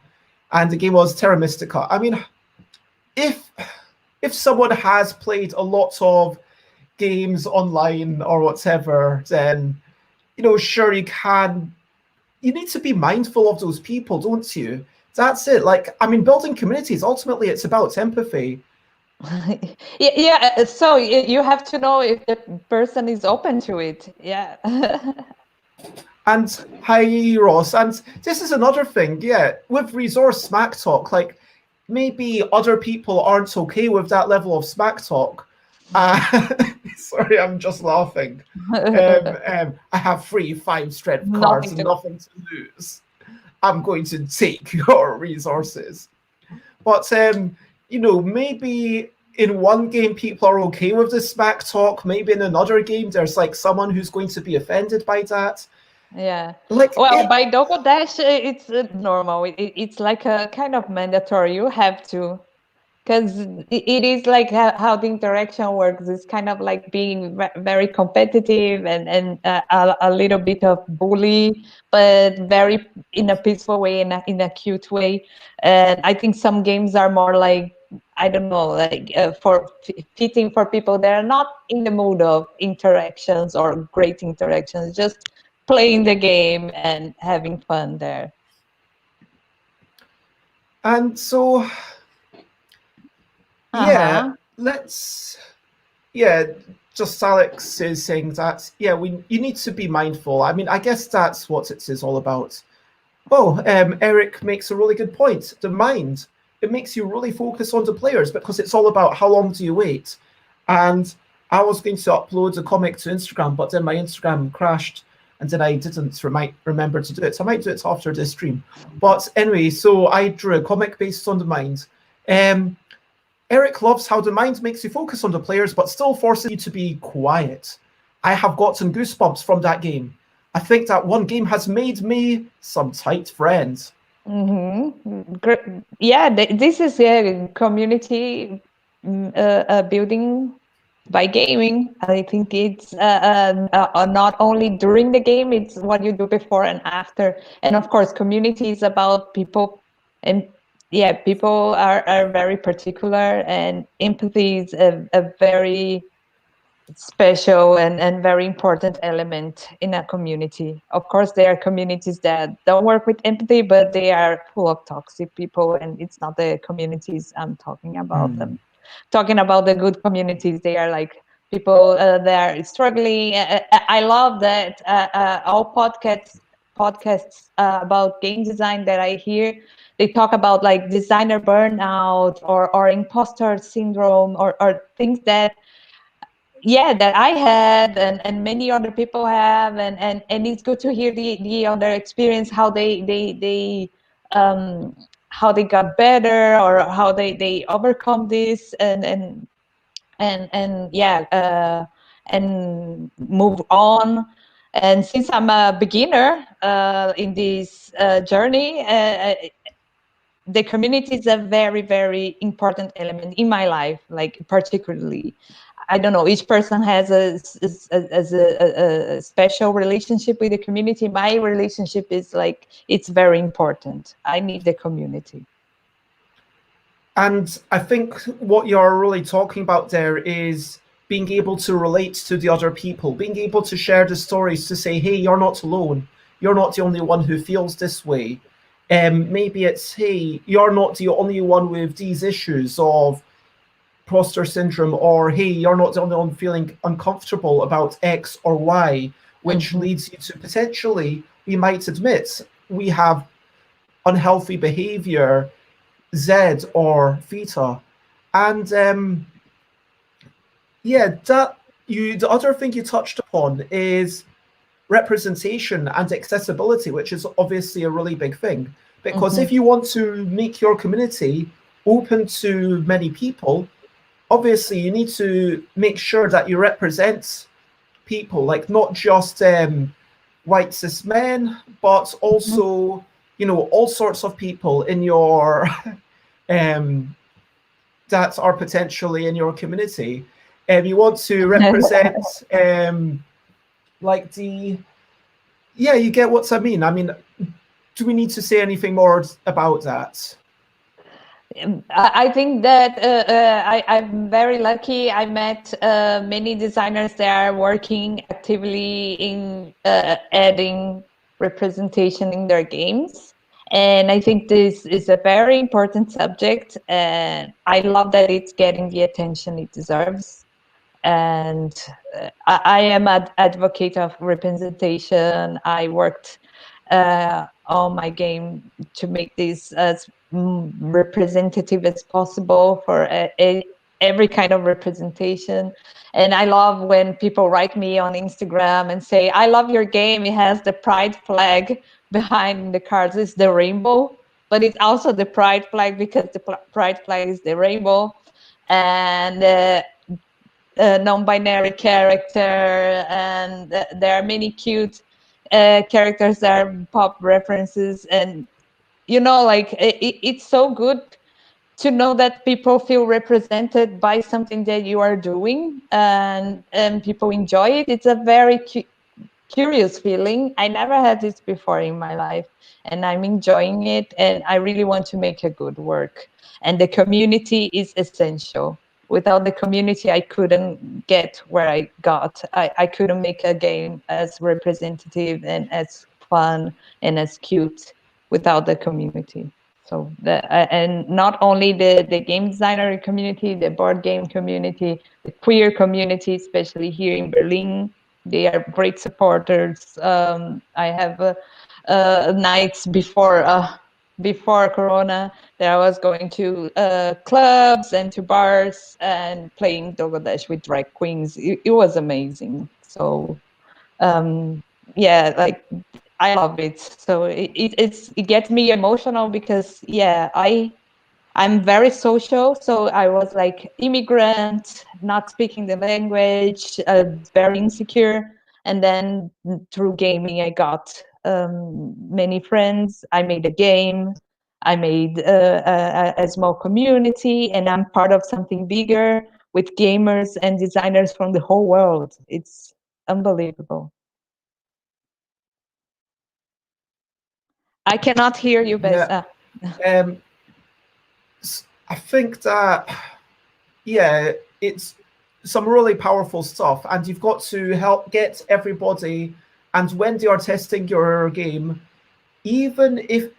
and the game was Terra Mystica. I mean, if someone has played a lot of games online or whatever, then sure, you need to be mindful of those people, don't you? That's it. Like, I mean, building communities, ultimately it's about empathy. Yeah, so you have to know if the person is open to it. Yeah. And hi, Ross. And this is another thing, yeah, with resource smack talk, like maybe other people aren't okay with that level of smack talk. Sorry, I'm just laughing. I have 3 5 strength cards and nothing to lose. I'm going to take your resources. But maybe in one game people are okay with the smack talk, maybe in another game there's like someone who's going to be offended by that. Yeah. Like Well, by Dogo Dash, it's normal. It's like a kind of mandatory. You have to, because it is like how the interaction works. It's kind of like being very competitive and a little bit of bully, but very in a peaceful way, in a cute way. And I think some games are more like, I don't know, like for fitting for people that are not in the mood of interactions or great interactions, just playing the game and having fun there. and so yeah, let's yeah, just Alex is saying that you need to be mindful. I mean, I guess that's what it is all about. Oh, Eric makes a really good point. The mind, it makes you really focus on the players because it's all about how long do you wait. And I was going to upload a comic to Instagram, but then my Instagram crashed, and then I didn't remember to do it. So I might do it after this stream. But anyway, so I drew a comic based on the mind. Eric loves how the mind makes you focus on the players, but still forces you to be quiet. I have gotten goosebumps from that game. I think that one game has made me some tight friends. Yeah, this is a community building by gaming. I think it's not only during the game, it's what you do before and after. And of course, community is about people, and yeah, people are very particular, and empathy is a very special and very important element in a community. Of course, there are communities that don't work with empathy, but they are full of toxic people, and it's not the communities I'm talking about. I'm talking about the good communities. They are like people that are struggling. I love that all podcasts about game design that I hear, they talk about like designer burnout or imposter syndrome or things that that I had and many other people have, and it's good to hear the other experience, how they got better or how they overcome this and move on. And since I'm a beginner in this journey, the community is a very, very important element in my life, like particularly. I don't know, each person has a special relationship with the community. My relationship is like, it's very important. I need the community. And I think what you're really talking about there is being able to relate to the other people, being able to share the stories to say, hey, you're not alone. You're not the only one who feels this way. Maybe it's, hey, you're not the only one with these issues of imposter syndrome, or hey, you're not the only one feeling uncomfortable about X or Y, which leads you to potentially, we might admit, we have unhealthy behavior, Z or theta. And the other thing you touched upon is representation and accessibility, which is obviously a really big thing. Because if you want to make your community open to many people, obviously you need to make sure that you represent people, like not just white cis men, but also all sorts of people in your that are potentially in your community. You want to represent like you get what I mean. I mean, do we need to say anything more about that? I think that I'm very lucky. I met many designers that are working actively in adding representation in their games. And I think this is a very important subject. And I love that it's getting the attention it deserves. And I am an advocate of representation. I worked on my game to make this as representative as possible for every kind of representation. And I love when people write me on Instagram and say, I love your game. It has the pride flag behind the cards. It's the rainbow. but it's also the pride flag, because the pride flag is the rainbow, and non-binary character, and there are many cute characters that are pop references, and like it's so good to know that people feel represented by something that you are doing, and people enjoy it. It's a very curious feeling. I never had this before in my life, and I'm enjoying it, and I really want to make a good work. And the community is essential. Without the community, I couldn't get where I got. I couldn't make a game as representative and as fun and as cute without the community. So and not only the game designer community, the board game community, the queer community, especially here in Berlin, they are great supporters. I have nights before Corona that I was going to clubs and to bars and playing Dogo Dash with drag queens. It was amazing. So yeah, like I love it. So it gets me emotional because I'm very social. So I was like immigrant, not speaking the language, very insecure. And then through gaming, I got many friends. I made a game. I made a small community, and I'm part of something bigger with gamers and designers from the whole world. It's unbelievable. I cannot hear you, Bess. Yeah. I think that, yeah, it's some really powerful stuff, and you've got to help get everybody. And when they are testing your game, even if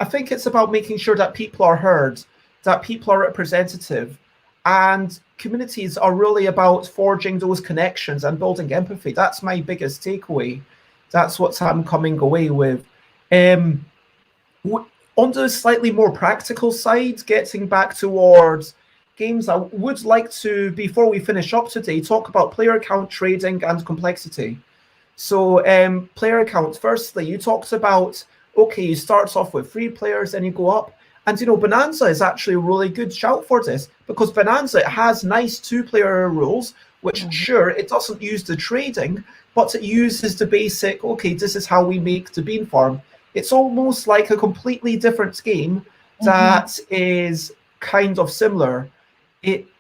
I think it's about making sure that people are heard, that people are representative, and communities are really about forging those connections and building empathy. That's my biggest takeaway. That's what I'm coming away with. Um, on the slightly more practical side, getting back towards games, I would like to, before we finish up today, talk about player count, trading, and complexity. So, player count, firstly, you talked about, okay, you start off with 3 players and you go up. And, Bonanza is actually a really good shout for this, because Bonanza, it has nice 2-player rules, which, sure, it doesn't use the trading, but it uses the basic, okay, this is how we make the bean farm. It's almost like a completely different game that is kind of similar.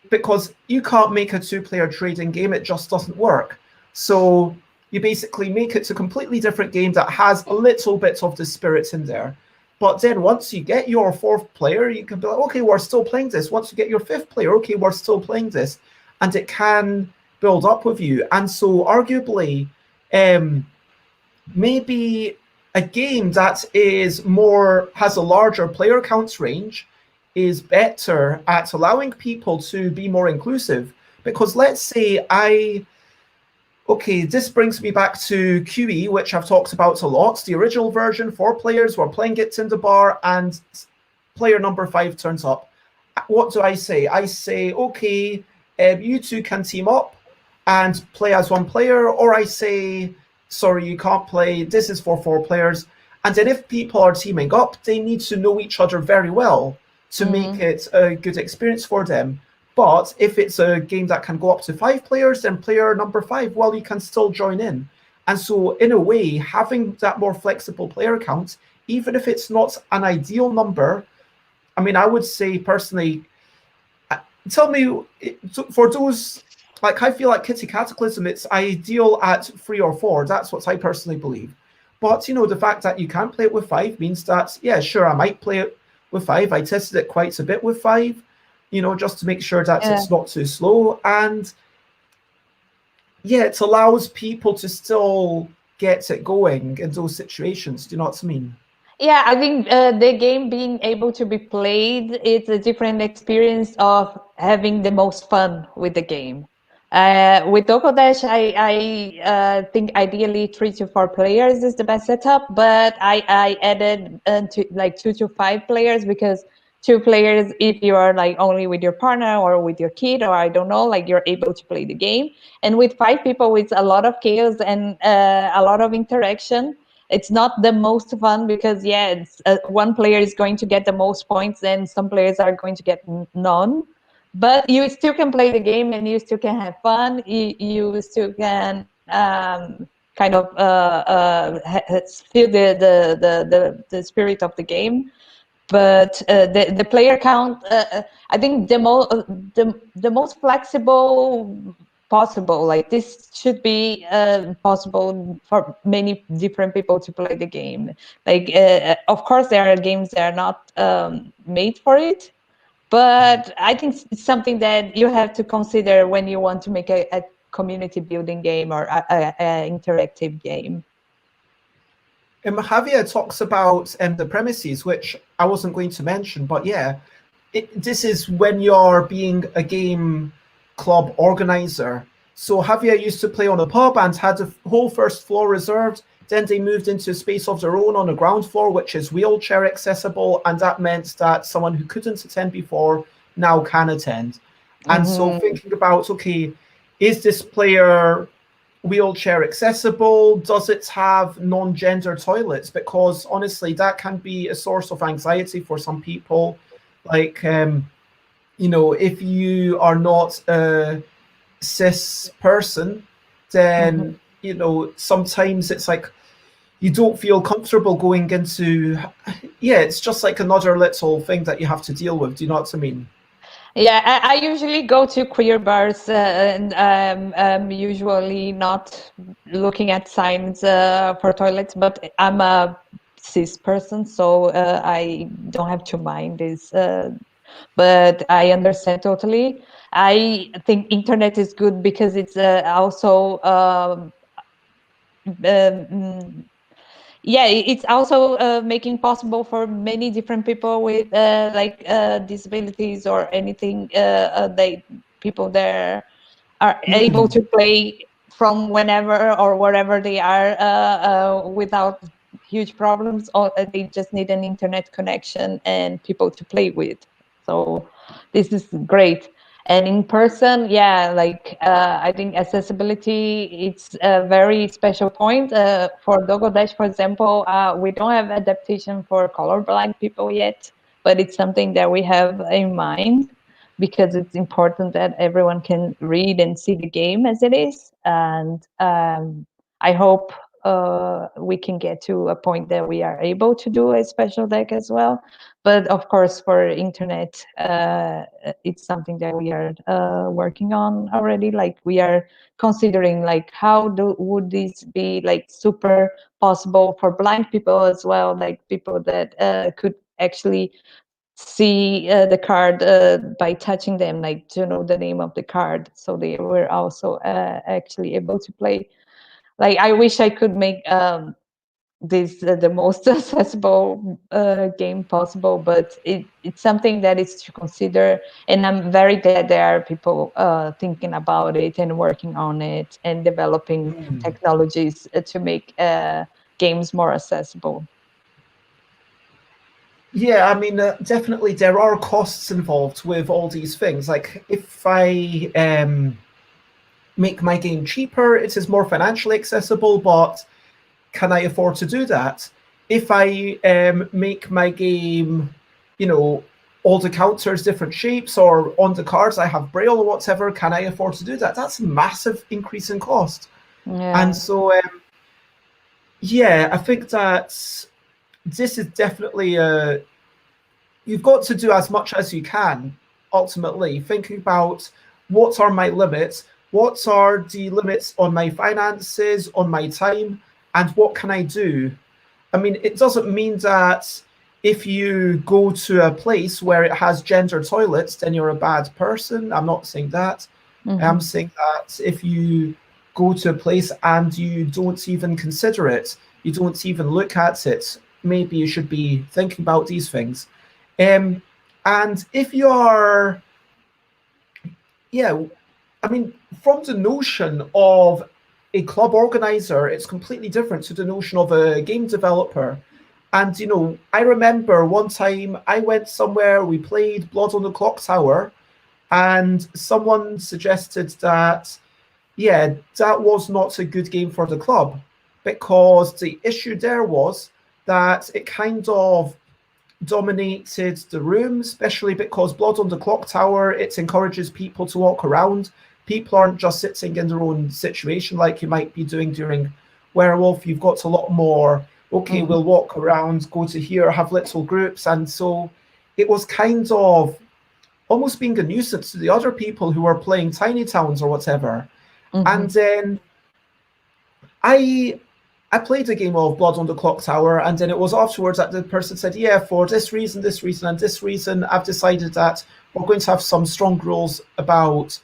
Because you can't make a 2-player trading game, it just doesn't work. So you basically make it a completely different game that has a little bit of the spirit in there. But then once you get your 4th player, you can be like, okay, we're still playing this. Once you get your 5th player, okay, we're still playing this. And it can build up with you. And so arguably, maybe a game that has a larger player counts range is better at allowing people to be more inclusive. Because let's say okay, this brings me back to QE, which I've talked about a lot. The original version, 4 players were playing it in the bar, and player number 5 turns up. What do I say? I say, okay, you 2 can team up and play as 1 player, or I say, sorry, you can't play. This is for 4 players. And then if people are teaming up, they need to know each other very well to make it a good experience for them. But if it's a game that can go up to 5 players, then player number 5, well, you can still join in. And so, in a way, having that more flexible player count, even if it's not an ideal number, I mean, I would say personally, tell me, for those, like, I feel like Kitty Cataclysm, it's ideal at 3 or 4. That's what I personally believe. But, the fact that you can play it with 5 means that, yeah, sure, I might play it with 5. I tested it quite a bit with 5. Just to make sure that it's not too slow. And yeah, it allows people to still get it going in those situations. Do you know what I mean? Yeah, I think the game being able to be played, it's a different experience of having the most fun with the game. With Dogo Dash, I think ideally 3 to 4 players is the best setup, but I added to like 2 to 5 players, because 2 players, if you are like only with your partner or with your kid, or I don't know, like you're able to play the game. And with 5 people, it's a lot of chaos and a lot of interaction. it's not the most fun because it's one player is going to get the most points and some players are going to get none, but you still can play the game and you still can have fun. You still can kind of feel the spirit of the game. But the player count, I think the most flexible possible, like this should be possible for many different people to play the game. Like of course there are games that are not made for it, but I think it's something that you have to consider when you want to make a community building game or a interactive game. Javier talks about the premises, which I wasn't going to mention, but yeah, this is when you're being a game club organizer. So Javier used to play on a pub and had a whole first floor reserved. Then they moved into a space of their own on the ground floor, which is wheelchair accessible, and that meant that someone who couldn't attend before now can attend. And so thinking about, okay, is this player wheelchair accessible? Does it have non-gender toilets? Because honestly, that can be a source of anxiety for some people. Like, you know, if you are not a cis person, then, you know, sometimes it's like you don't feel comfortable going into, it's just like another little thing that you have to deal with. Do you know what I mean? Yeah, I usually go to queer bars and I'm usually not looking at signs for toilets, but I'm a cis person, so I don't have to mind this. But I understand totally. I think internet is good because it's also it's also making possible for many different people with disabilities or anything. People there are able to play from whenever or wherever they are without huge problems, or they just need an internet connection and people to play with. So this is great. And in person, I think accessibility, it's a very special point. For Dogo Dash, for example, we don't have adaptation for colorblind people yet, but it's something that we have in mind because it's important that everyone can read and see the game as it is. And I hope we can get to a point that we are able to do a special deck as well. But of course, for internet, it's something that we are working on already. Like we are considering, like would this be like super possible for blind people as well, like people that could actually see the card by touching them, like to know the name of the card, so they were also actually able to play. Like I wish I could make this the most accessible game possible, but it's something that is to consider, and I'm very glad there are people thinking about it and working on it and developing technologies to make games more accessible. Yeah, I mean, definitely there are costs involved with all these things. Like, if I make my game cheaper, it is more financially accessible, but can I afford to do that? If I make my game, you know, all the counters different shapes, or on the cards I have braille or whatever, can I afford to do that? That's a massive increase in cost. And so, I think that this is definitely you've got to do as much as you can, ultimately, thinking about what are my limits, what are the limits on my finances, on my time, and what can I do? I mean, it doesn't mean that if you go to a place where it has gender toilets, then you're a bad person. I'm not saying that. I'm saying that if you go to a place and you don't even consider it, you don't even look at it, maybe you should be thinking about these things. And if you're, I mean, from the notion of a club organizer, it's completely different to the notion of a game developer. And, you know, I remember one time I went somewhere, we played Blood on the Clock Tower, and someone suggested that, that was not a good game for the club. because the issue there was that it kind of dominated the room, especially because Blood on the Clock Tower, it encourages people to walk around. People aren't just sitting in their own situation like you might be doing during Werewolf. You've got a lot more, okay, we'll walk around, go to here, have little groups. And so it was kind of almost being a nuisance to the other people who were playing Tiny Towns or whatever. And then I played a game of Blood on the Clock Tower, and then it was afterwards that the person said, yeah, for this reason, and this reason, I've decided that we're going to have some strong rules about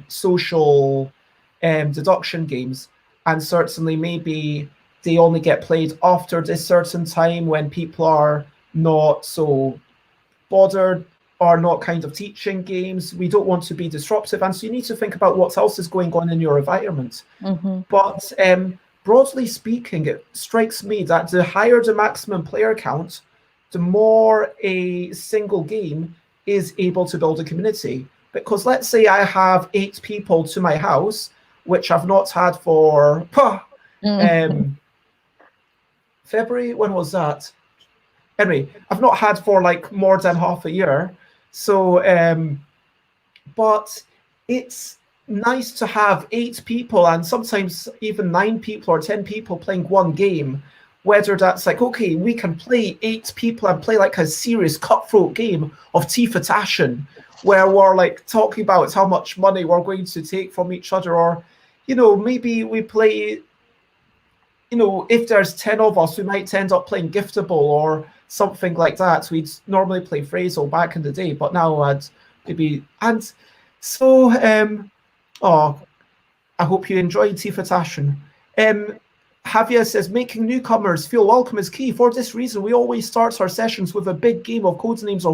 social deduction games. And certainly maybe they only get played after this certain time when people are not so bothered or not kind of teaching games. We don't want to be disruptive. And so you need to think about what else is going on in your environment. But broadly speaking, it strikes me that the higher the maximum player count, the more a single game is able to build a community. Because let's say I have 8 people to my house, which I've not had for February. When was that? Anyway, I've not had for like more than half a year. So, but it's nice to have 8 people and sometimes even 9 people or 10 people playing one game, whether that's like, okay, we can play 8 people and play like a serious cutthroat game of Tifa, where we're like talking about how much money we're going to take from each other, or, you know, maybe we play, you know, if there's 10 of us, we might end up playing Giftable or something like that. We'd normally play Phrasal back in the day, but now I'd maybe, and so, oh, I hope you enjoyed Tifa. Javier says, making newcomers feel welcome is key. For this reason, we always start our sessions with a big game of codenames or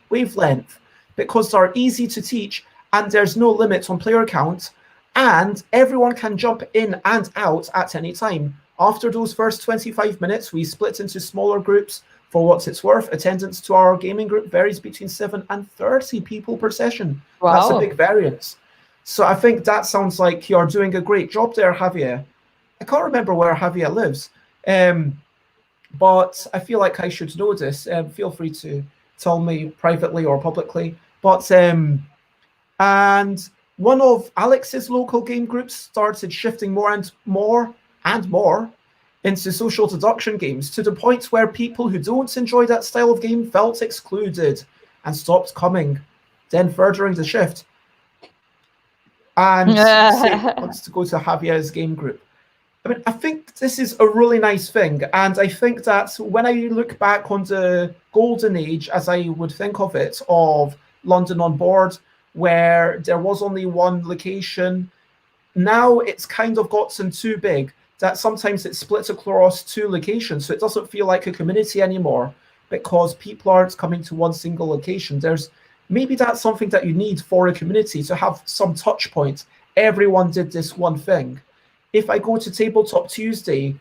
wavelength, because they're easy to teach and there's no limit on player count, and everyone can jump in and out at any time. After those first 25 minutes, we split into smaller groups. For what it's worth, attendance to our gaming group varies between 7 and 30 people per session. Wow. That's a big variance. So I think that sounds like you're doing a great job there, Javier. I can't remember where Javier lives, but I feel like I should know this. Feel free to tell me privately or publicly. But and one of Alex's local game groups started shifting more and more into social deduction games, to the point where people who don't enjoy that style of game felt excluded and stopped coming, then furthering the shift. And wants to go to Javier's game group. I mean, I think this is a really nice thing. And I think that when I look back on the golden age, as I would think of it, of London on Board, where there was only one location, now it's kind of gotten too big that sometimes it's split across 2 locations. So it doesn't feel like a community anymore because people aren't coming to one single location. Maybe that's something that you need for a community, to have some touch point. Everyone did this one thing. If I go to Tabletop Tuesday,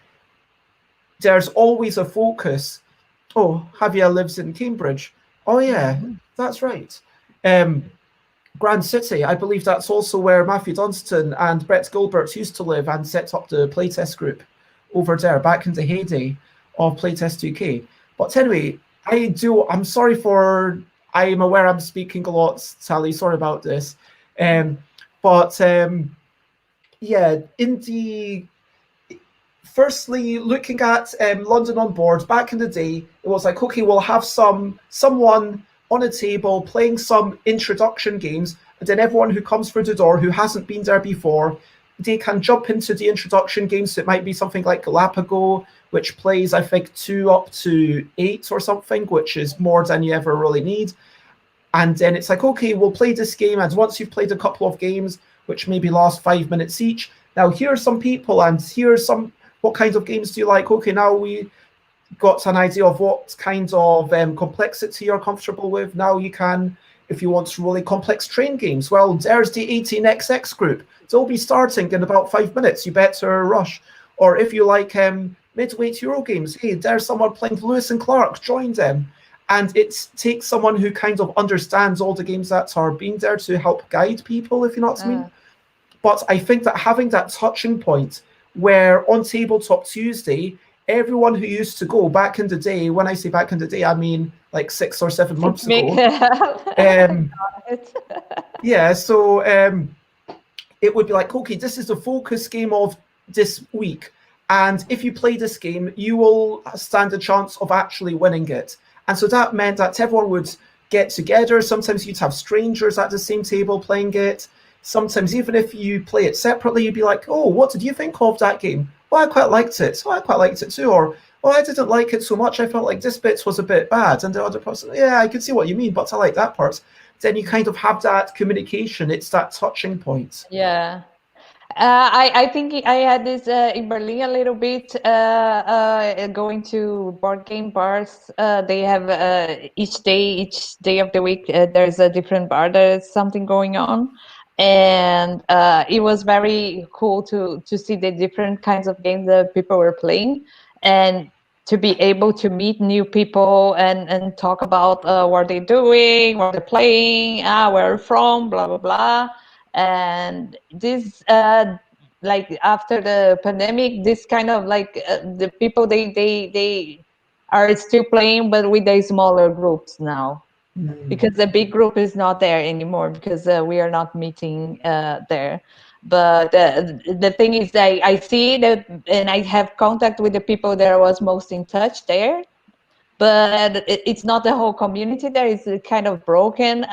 there's always a focus. Oh, Javier lives in Cambridge. Oh yeah, that's right. Grand City, I believe that's also where Matthew Dunstan and Brett Gilbert used to live and set up the playtest group over there back in the heyday of Playtest UK. But anyway, I'm sorry for, I'm aware I'm speaking a lot, Sally, sorry about this. Yeah, firstly, looking at London on Board, back in the day, it was like, okay, we'll have someone on a table playing some introduction games, and then everyone who comes through the door who hasn't been there before, they can jump into the introduction games. So it might be something like Galapagos, which plays, I think, 2 up to 8 or something, which is more than you ever really need. And then it's like, okay, we'll play this game, and once you've played a couple of games, which maybe last 5 minutes each, now here are some people, and here's what kinds of games do you like? Okay, now we got an idea of what kind of complexity you're comfortable with. Now you can, if you want really complex train games, well, there's the 18XX group. They'll be starting in about 5 minutes. You better rush. Or if you like midweight Euro games, hey, there's someone playing Lewis and Clark, join them. And it takes someone who kind of understands all the games that are being there to help guide people, if you know what I mean. But I think that having that touching point where on Tabletop Tuesday, everyone who used to go back in the day, when I say back in the day, I mean like 6 or 7 months ago. Yeah, so it would be like, okay, this is the focus game of this week. And if you play this game, you will stand a chance of actually winning it. And so that meant that everyone would get together. Sometimes you'd have strangers at the same table playing it. Sometimes, even if you play it separately, you'd be like, oh, what did you think of that game? Oh, I quite liked it. Oh, I quite liked it too. Or, oh, I didn't like it so much. I felt like this bit was a bit bad. And the other person, yeah, I could see what you mean, but I like that part. Then you kind of have that communication. It's that touching point. Yeah. I think I had this in Berlin a little bit, going to board game bars. They have each day of the week, there's a different bar, there's something going on. And it was very cool to see the different kinds of games that people were playing, and to be able to meet new people and talk about what they're doing, what they're playing, where they're from, blah, blah, blah. And this like after the pandemic, this kind of like the people they are still playing, but with the smaller groups now, because the big group is not there anymore, because we are not meeting there. But the thing is, I see that, and I have contact with the people that I was most in touch there, but it's not the whole community there. It's kind of broken,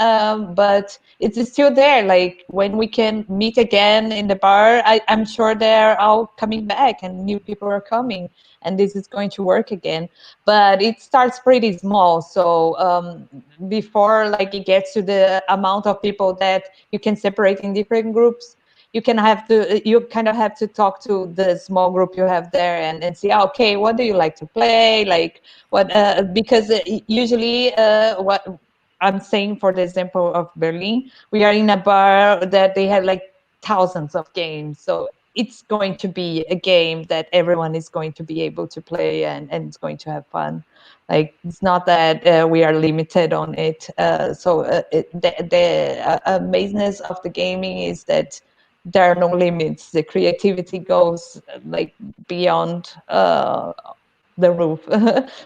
but it's still there. Like when we can meet again in the bar, I'm sure they're all coming back and new people are coming, and this is going to work again. But it starts pretty small, so before like it gets to the amount of people that you can separate in different groups, you kind of have to talk to the small group you have there and see, okay, what do you like to play, like what because usually what I'm saying, for the example of Berlin, we are in a bar that they have like thousands of games, so it's going to be a game that everyone is going to be able to play, and it's going to have fun. Like it's not that we are limited on it. The amazingness of the gaming is that there are no limits. The creativity goes like beyond the roof.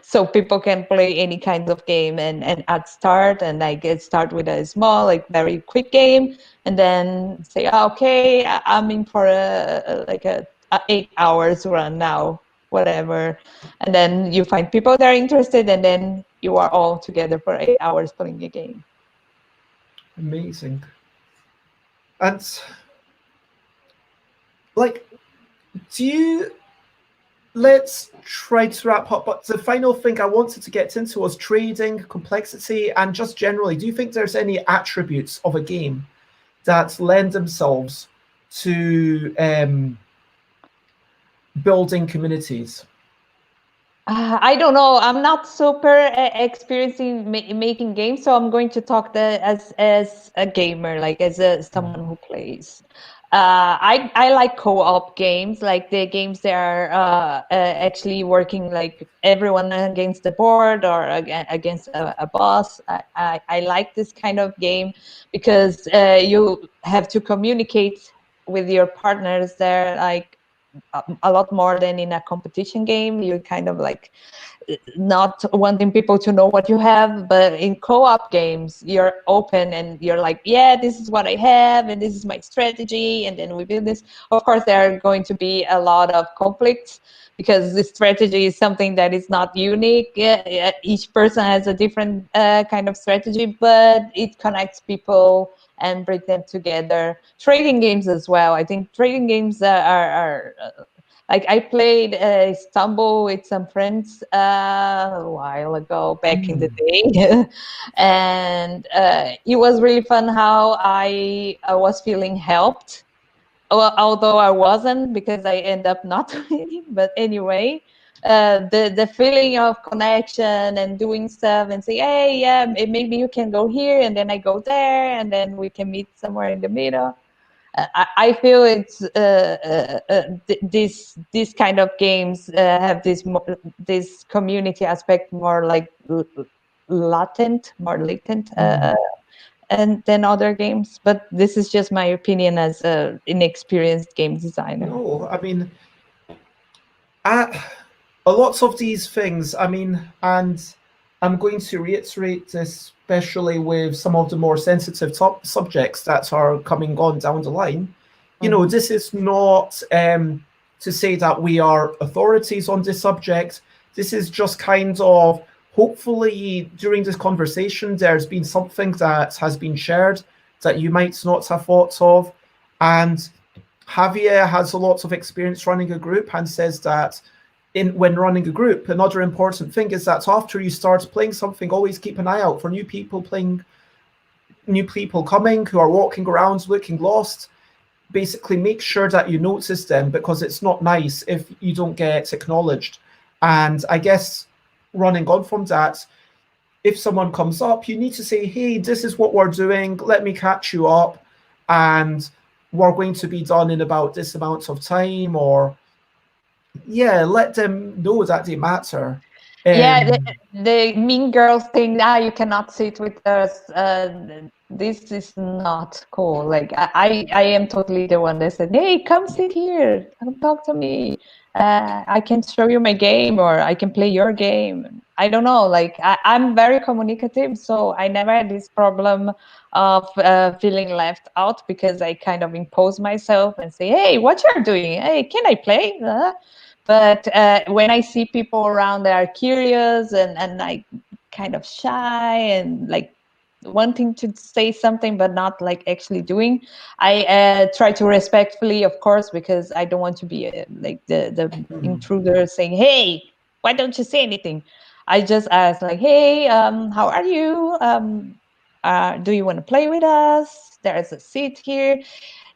So people can play any kind of game, and at start, and like start with a small, like very quick game, and then say, okay, I'm in for a 8 hours run now, whatever. And then you find people that are interested, and then you are all together for 8 hours playing a game. Amazing. And like, do you, let's try to wrap up, but the final thing I wanted to get into was trading, complexity, and just generally, do you think there's any attributes of a game that lend themselves to building communities? I don't know. I'm not super experienced in making games, so I'm going to talk as a gamer, like as someone who plays. I like co-op games, like the games that are actually working, like everyone against the board or against a boss. I like this kind of game because you have to communicate with your partners there, like a lot more than in a competition game. You kind of like not wanting people to know what you have, but in co-op games you're open and you're like, yeah, this is what I have and this is my strategy, and then we build this. Of course there are going to be a lot of conflicts because the strategy is something that is not unique. Each person has a different kind of strategy, but it connects people and bring them together. Trading games as well. I think trading games are like I played Istanbul with some friends a while ago, back in the day, and it was really fun. How I was feeling helped, although I wasn't, because I end up not winning. But anyway, the feeling of connection and doing stuff and say, hey, yeah, maybe you can go here, and then I go there, and then we can meet somewhere in the middle. I feel it's this kind of games have this community aspect more like latent, and than other games. But this is just my opinion as an inexperienced game designer. No, I mean, A lot of these things, I mean, and I'm going to reiterate this, especially with some of the more sensitive subjects that are coming on down the line. This is not to say that we are authorities on this subject. This is just kind of, hopefully, during this conversation, there's been something that has been shared that you might not have thought of. And Javier has a lot of experience running a group and says that when running a group, another important thing is that after you start playing something, always keep an eye out for new people coming who are walking around looking lost. Basically, make sure that you notice them, because it's not nice if you don't get acknowledged. And I guess running on from that, if someone comes up, you need to say, hey, this is what we're doing, let me catch you up, and we're going to be done in about this amount of time, or let them know that they matter. Yeah, the mean girls thing, you cannot sit with us. This is not cool. Like I am totally the one that said, hey, come sit here, come talk to me. I can show you my game, or I can play your game. I don't know, like I'm very communicative, so I never had this problem of feeling left out, because I kind of impose myself and say, hey, what you're doing? Hey, can I play? But when I see people around that are curious and like kind of shy and like wanting to say something but not like actually doing, I try to respectfully, of course, because I don't want to be like the intruder saying, hey, why don't you say anything? I just ask like, hey, how are you? Do you want to play with us? There's a seat here.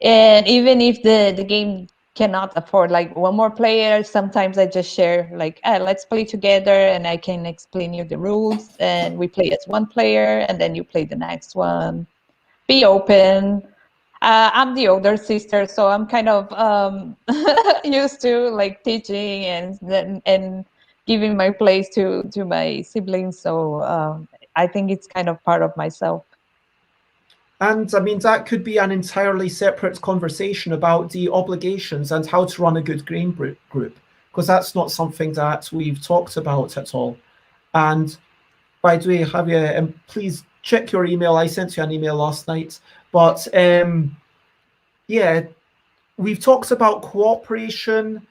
And even if the game cannot afford like one more player, sometimes I just share like, let's play together, and I can explain you the rules, and we play as one player, and then you play the next one. Be open. I'm the older sister, so I'm kind of used to like teaching and giving my place to my siblings. So I think it's kind of part of myself. And I mean, that could be an entirely separate conversation about the obligations and how to run a good game group, because that's not something that we've talked about at all. And by the way, Javier, please check your email. I sent you an email last night. But yeah, we've talked about cooperation,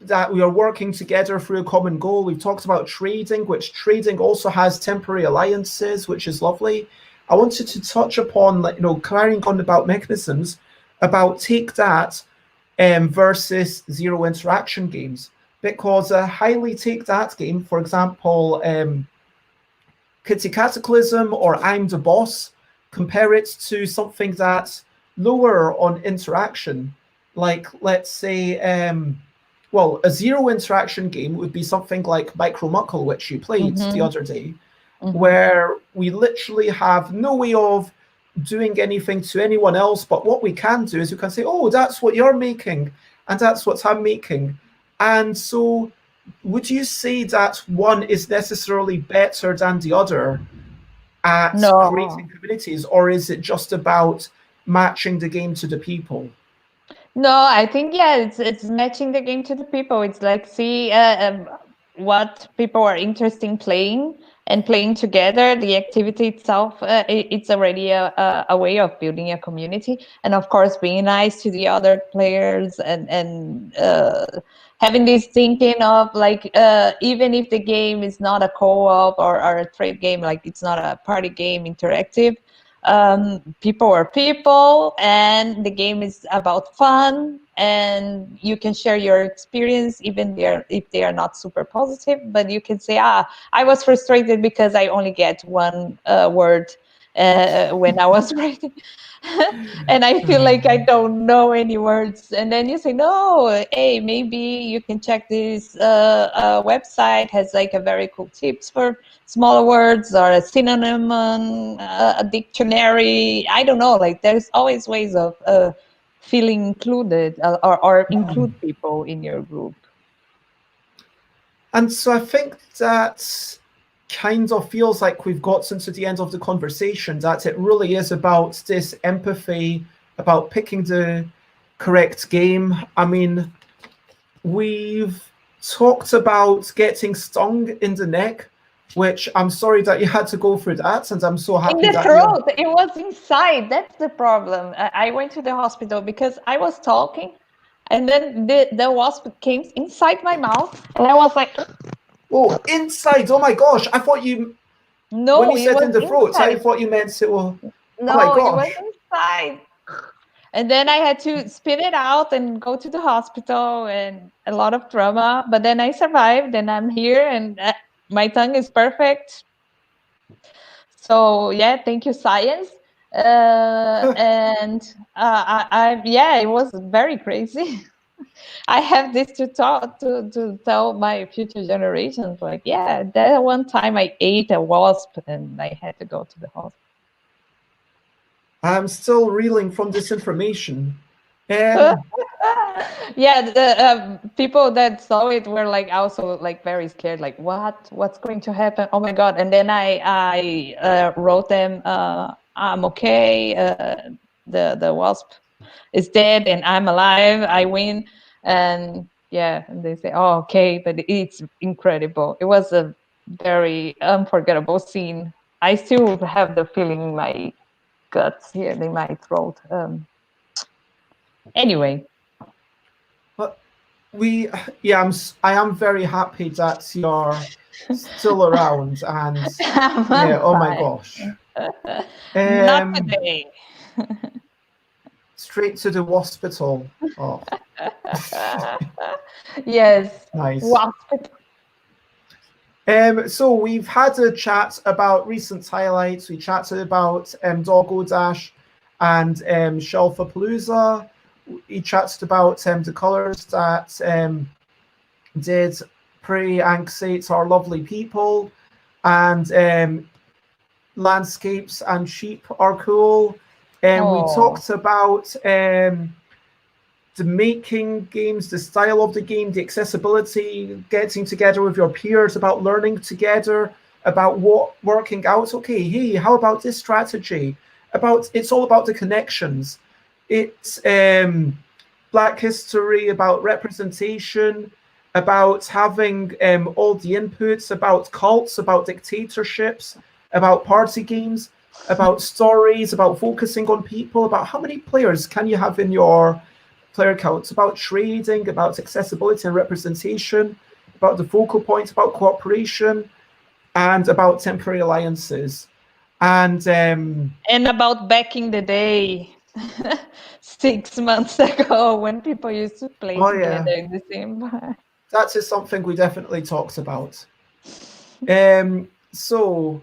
that we are working together through a common goal. We've talked about trading, which trading also has temporary alliances, which is lovely. I wanted to touch upon, carrying on about mechanisms, about take that versus zero interaction games, because a highly take that game, for example, Kitty Cataclysm or I'm the Boss, compare it to something that's lower on interaction, like let's say, a zero interaction game would be something like Micro Muckle, which you played the other day, where we literally have no way of doing anything to anyone else, but what we can do is we can say, oh, that's what you're making, and that's what I'm making. And so would you say that one is necessarily better than the other at creating communities, or is it just about matching the game to the people? No, I think it's matching the game to the people. It's like see what people are interested in playing and playing together. The activity itself, it's already a way of building a community, and of course, being nice to the other players and having this thinking of like even if the game is not a co-op or a trade game, like it's not a party game interactive. People are people, and the game is about fun, and you can share your experience even if they are not super positive, but you can say, I was frustrated because I only get one word when I was writing. And I feel like I don't know any words, and then you say, no, hey, maybe you can check this website, has like a very cool tips for smaller words, or a synonym on a dictionary. I don't know, like there's always ways of feeling included, or include people in your group. And so I think that kind of feels like we've gotten to the end of the conversation, that it really is about this empathy, about picking the correct game. I mean, we've talked about getting stung in the neck, which I'm sorry that you had to go through that, and I'm so happy In the that throat, it was inside. That's the problem. I went to the hospital because I was talking, and then the wasp came inside my mouth, and I was like, Oh, inside! Oh my gosh! I thought you when no, you it said was in the throat, I inside. thought you meant it. Oh my No, it was gosh! inside. And then I had to spit it out and go to the hospital and a lot of trauma. But then I survived and I'm here and my tongue is perfect. So yeah, thank you, science. And yeah, it was very crazy. I have this to talk to tell my future generations. Like, yeah, that one time I ate a wasp and I had to go to the hospital. I'm still reeling from this information. Yeah, the people that saw it were like also like very scared, like what's going to happen? Oh my god! And then I wrote them, I'm okay. The wasp is dead and I'm alive. I win, and yeah, and they say, oh okay, but it's incredible. It was a very unforgettable scene. I still have the feeling in my guts here, in my throat. Anyway. But I am very happy that you're still around, and I'm yeah, oh my fine. gosh. Not today. Straight to the hospital. Oh, Yes. nice. Wasp. So we've had a chat about recent highlights. We chatted about Dogo Dash and Shelfapalooza. We chatted about the colours that did Prey Anxate Our Lovely People, and landscapes and sheep are cool. And we talked about the making games, the style of the game, the accessibility, getting together with your peers, about learning together, about what working out. Okay, hey, how about this strategy? It's all about the connections. It's Black history, about representation, about having all the inputs, about cults, about dictatorships, about party games, about stories, about focusing on people, about how many players can you have in your player count. It's about trading, about accessibility and representation, about the focal points, about cooperation, and about temporary alliances. And about back in the day, 6 months ago, when people used to play together in the same bar. That is something we definitely talked about. So,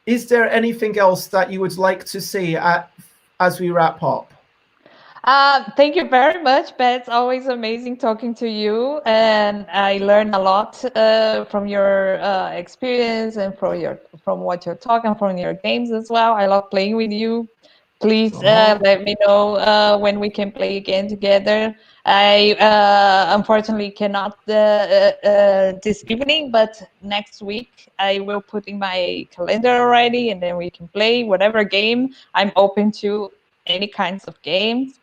is there anything else that you would like to say as we wrap up? Thank you very much, Pat. It's always amazing talking to you, and I learned a lot from your experience and from what you're talking, from your games as well. I love playing with you. Please let me know when we can play again together. I unfortunately cannot this evening, but next week I will put in my calendar already, and then we can play whatever game. I'm open to any kinds of games.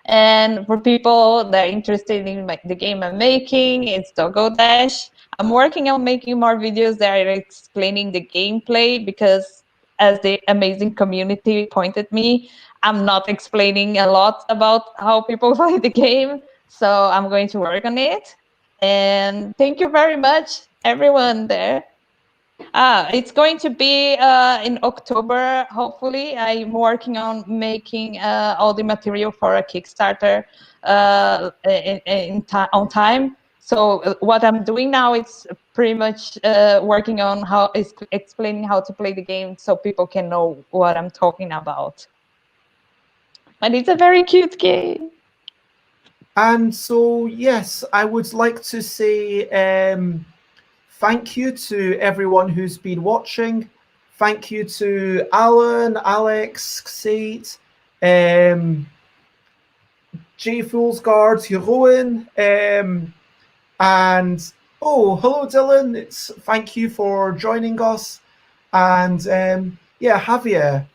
And for people that are interested in the game I'm making, it's Dogo Dash. I'm working on making more videos that are explaining the gameplay because, as the amazing community pointed me, I'm not explaining a lot about how people play the game. So I'm going to work on it. And thank you very much, everyone there. It's going to be in October, hopefully. I'm working on making all the material for a Kickstarter on time. So what I'm doing now is pretty much working on explaining how to play the game so people can know what I'm talking about. And it's a very cute game. And so, yes, I would like to say thank you to everyone who's been watching. Thank you to Alan, Alex, Sate, Jay Foolsguard, Heroin, and oh, hello, Dylan. Thank you for joining us. And yeah, Javier,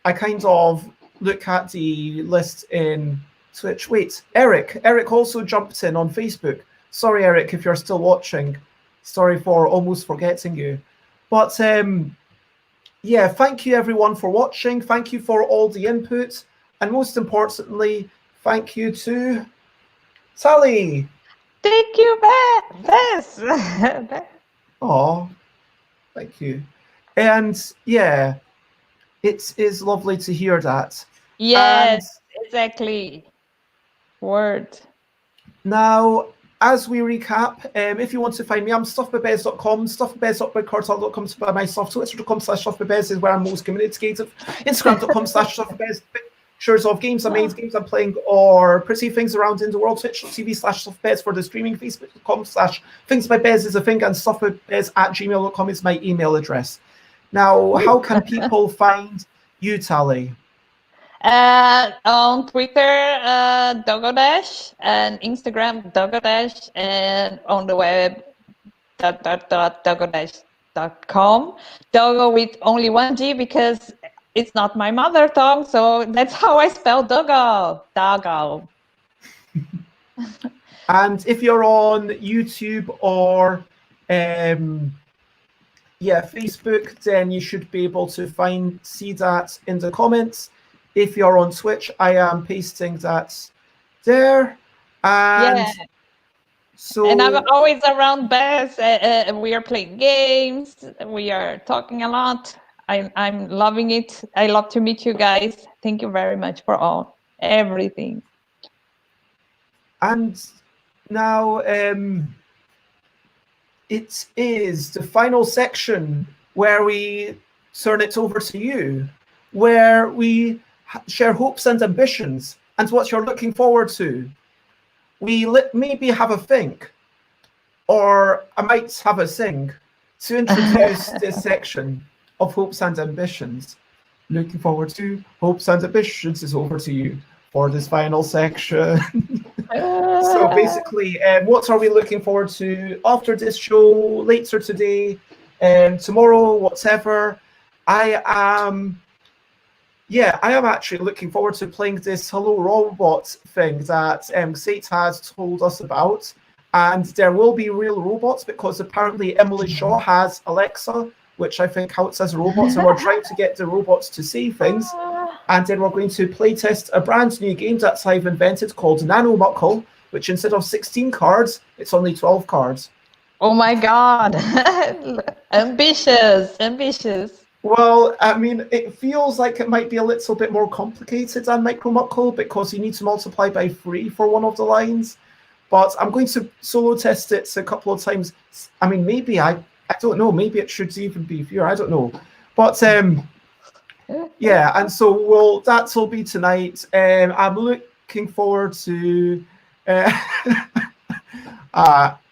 I kind of look at the list in Twitch. Wait, Eric also jumped in on Facebook. Sorry, Eric, if you're still watching. Sorry for almost forgetting you. But yeah, thank you everyone for watching. Thank you for all the input. And most importantly, thank you to Sally. Thank you, Bess. Oh, thank you. And yeah, it is lovely to hear that. Yes, exactly. Word. Now, as we recap, if you want to find me, I'm stuffbybez.com, stuffbybez.bigcartel.com to buy my stuff, twitter.com/stuffbybez is where I'm most communicative, instagram.com/stuffbybez, pictures of games I made, games I'm playing, or pretty things around in the world, twitch.tv/stuffbybez for the streaming, facebook.com/thingsbybez is a thing, and stuffbybez@gmail.com is my email address. Now, how can people find you, Tally? On Twitter, Dogo Dash, and Instagram, Dogo Dash, and on the web, dogodash.com. Dogo with only one G because it's not my mother tongue, so that's how I spell Dogo. Dogo. And if you're on YouTube or Facebook, then you should be able to see that in the comments. If you're on Twitch, I am pasting that there. And so, and I'm always around Bess. We are playing games. We are talking a lot. I'm loving it. I love to meet you guys. Thank you very much for everything. And now it is the final section where we turn it over to you, where we share hopes and ambitions and what you're looking forward to. We maybe have a think, or I might have a sing to introduce this section of hopes and ambitions. Looking forward to hopes and ambitions is over to you for this final section. So basically, what are we looking forward to after this show, later today, tomorrow, whatever? I am actually looking forward to playing this Hello Robot thing that Sate has told us about. And there will be real robots because apparently Emily Shaw has Alexa, which I think counts as robots, and we're trying to get the robots to say things. And then we're going to playtest a brand new game that I've invented called Nano Muckle, which instead of 16 cards, it's only 12 cards. Oh my God. Ambitious. Well, I mean, it feels like it might be a little bit more complicated than Micro Muckle because you need to multiply by 3 for one of the lines. But I'm going to solo test it a couple of times. I mean, maybe I don't know. Maybe it should even be fewer. I don't know. But yeah, and so that'll be tonight. I'm looking forward to.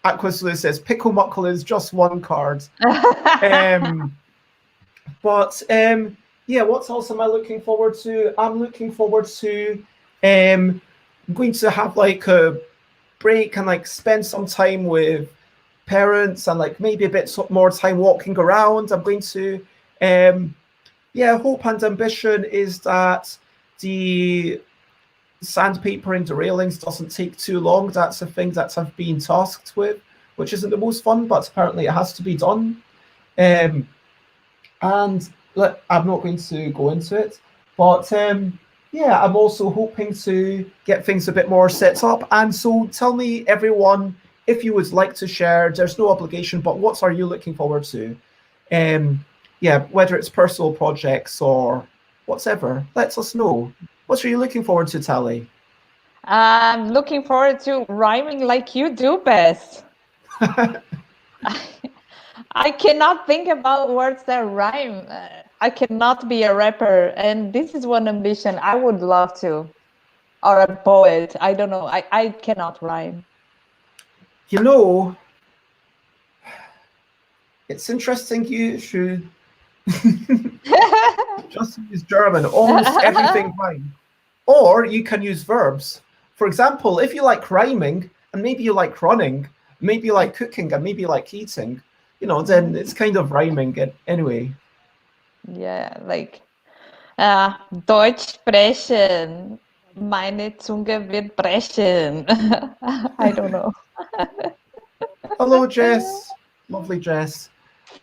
Aquaslu says Pickle Muckle is just one card. But yeah, what else am I looking forward to? I'm looking forward to I'm going to have like a break and like spend some time with parents and like maybe a bit more time walking around. I'm going to hope and ambition is that the sandpapering the railings doesn't take too long. That's a thing that I've been tasked with, which isn't the most fun, but apparently it has to be done. And I'm not going to go into it, but yeah, I'm also hoping to get things a bit more set up. And so tell me, everyone, if you would like to share, there's no obligation, but what are you looking forward to? Yeah, whether it's personal projects or whatever, let us know. What are you looking forward to, Tally? I'm looking forward to rhyming like you do, Bess. I cannot think about words that rhyme. I cannot be a rapper, and this is one ambition. I would love to. Or a poet. I don't know. I cannot rhyme. You know, it's interesting you should just use German. Almost everything rhymes. Or you can use verbs. For example, if you like rhyming, and maybe you like running, maybe you like cooking, and maybe you like eating, you know, then it's kind of rhyming anyway. Yeah, like Deutsch sprechen. Meine Zunge wird brechen. I don't know. Hello, Jess. Lovely Jess.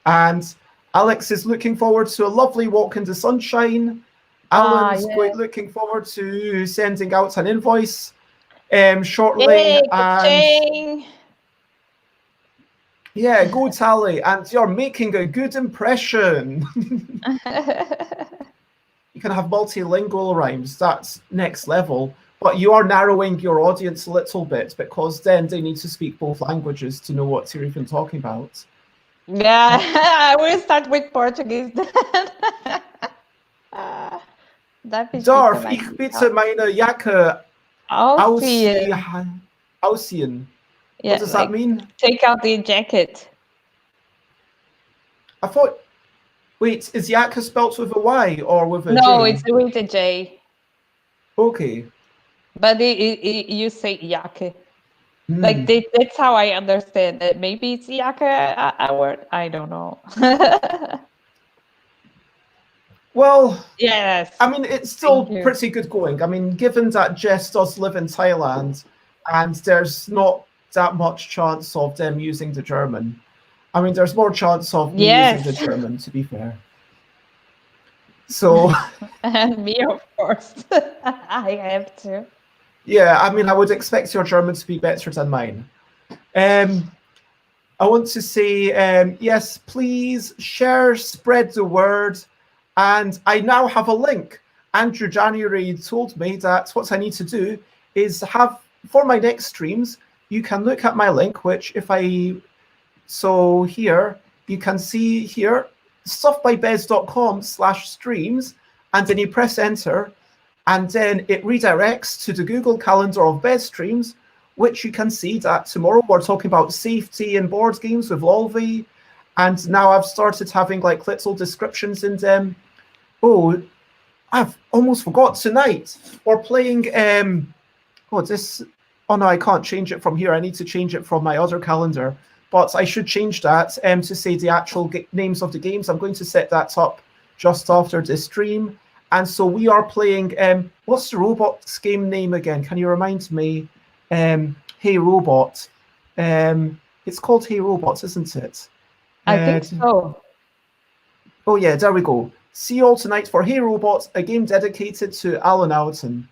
And Alex is looking forward to a lovely walk into sunshine. Alan's looking forward to sending out an invoice shortly. Yay, And cha-ching. yeah, go Tally. And you're making a good impression. You can have multilingual rhymes. That's next level. But you are narrowing your audience a little bit because then they need to speak both languages to know what you're even talking about. Yeah, I will start with Portuguese then. Darf, ich bitte meine Jacke ausziehen. Ausziehen. Yeah, What does that mean? Take out the jacket. I thought, wait, is Jacke spelt with a Y or with a J? No, it's with a J. Okay. But you say Jacke. Like that's how I understand it. Maybe it's Jacke a word. I don't know. Well, yes. I mean, it's still pretty good going. I mean, given that Jess does live in Thailand and there's not that much chance of them using the German. I mean, there's more chance of me using the German, to be fair. So. And me, of course. I have to. Yeah, I mean, I would expect your German to be better than mine. I want to say, yes, please share, spread the word. And I now have a link. Andrew January told me that what I need to do is have, for my next streams, you can look at my link, which so here, you can see here, stuffbybez.com/streams, and then you press enter, and then it redirects to the Google Calendar of Bez streams, which you can see that tomorrow we're talking about safety in board games with Lolvi, and now I've started having like little descriptions in them. Oh, I've almost forgot tonight. We're playing, oh no, I can't change it from here. I need to change it from my other calendar, but I should change that to say the actual names of the games. I'm going to set that up just after this stream. And so we are playing, what's the robots game name again? Can you remind me? Hey Robot. It's called Hey Robots, isn't it? I think so. Oh yeah, there we go. See you all tonight for Hey Robots, a game dedicated to Alan Alton.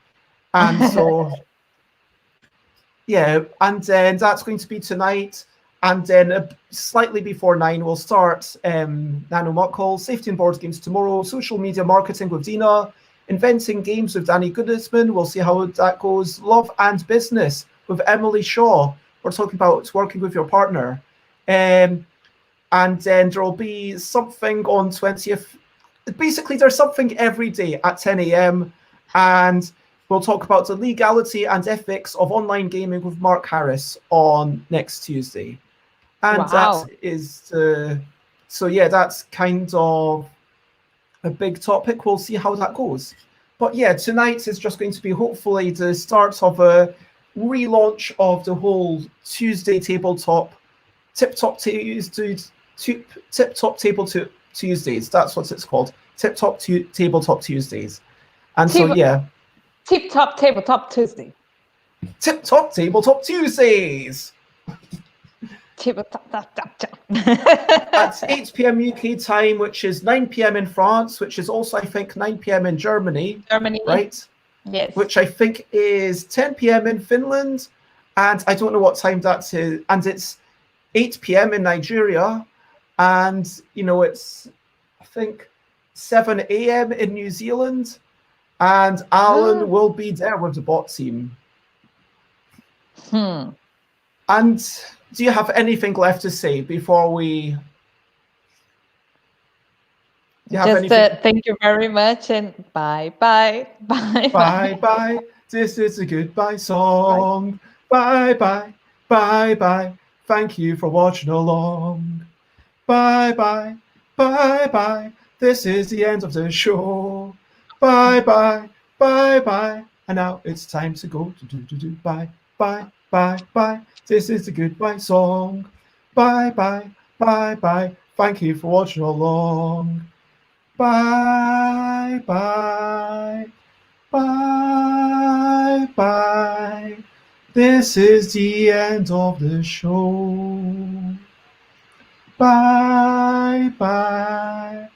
And so, yeah, and then that's going to be tonight. And then slightly before 9, we'll start Nano Muckle, Safety and Board Games tomorrow, Social Media Marketing with Dina, Inventing Games with Danny Goodisman. We'll see how that goes. Love and Business with Emily Shaw. We're talking about working with your partner. And then there will be something on 20th. Basically, there's something every day at 10 a.m. And we'll talk about the legality and ethics of online gaming with Mark Harris on next Tuesday. And that is, so yeah, that's kind of a big topic. We'll see how that goes. But yeah, tonight is just going to be hopefully the start of a relaunch of the whole Tuesday tabletop, Tip-Top Tuesdays. That's what it's called. Tip-Top Tabletop Tuesdays. And so, yeah. Tip-Top Tabletop Tuesday. Tip-Top Tabletop Tuesdays. At 8 p.m. UK time, which is 9 p.m. in France, which is also, I think, 9 p.m. in Germany. Right? Yes. Which I think is 10 p.m. in Finland. And I don't know what time that is. And it's 8 p.m. in Nigeria. And, you know, it's, I think, 7 a.m. in New Zealand. And Alan will be there with the bot team. And do you have anything left to say before we... Thank you very much and bye-bye. Bye-bye. This is a goodbye song. Bye-bye. Bye-bye. Thank you for watching along. Bye-bye. Bye-bye. This is the end of the show. Bye-bye. Bye-bye. And now it's time to go. Bye. Bye. Bye. Bye. This is the goodbye song. Bye-bye. Bye-bye. Thank you for watching along. Bye-bye. Bye-bye. This is the end of the show. Bye, bye,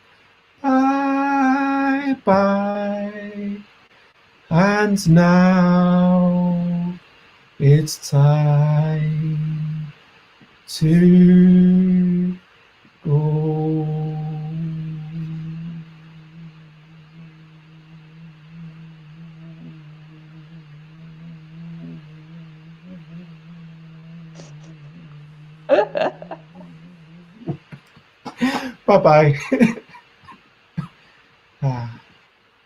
bye, bye. And now it's time to go. Bye bye.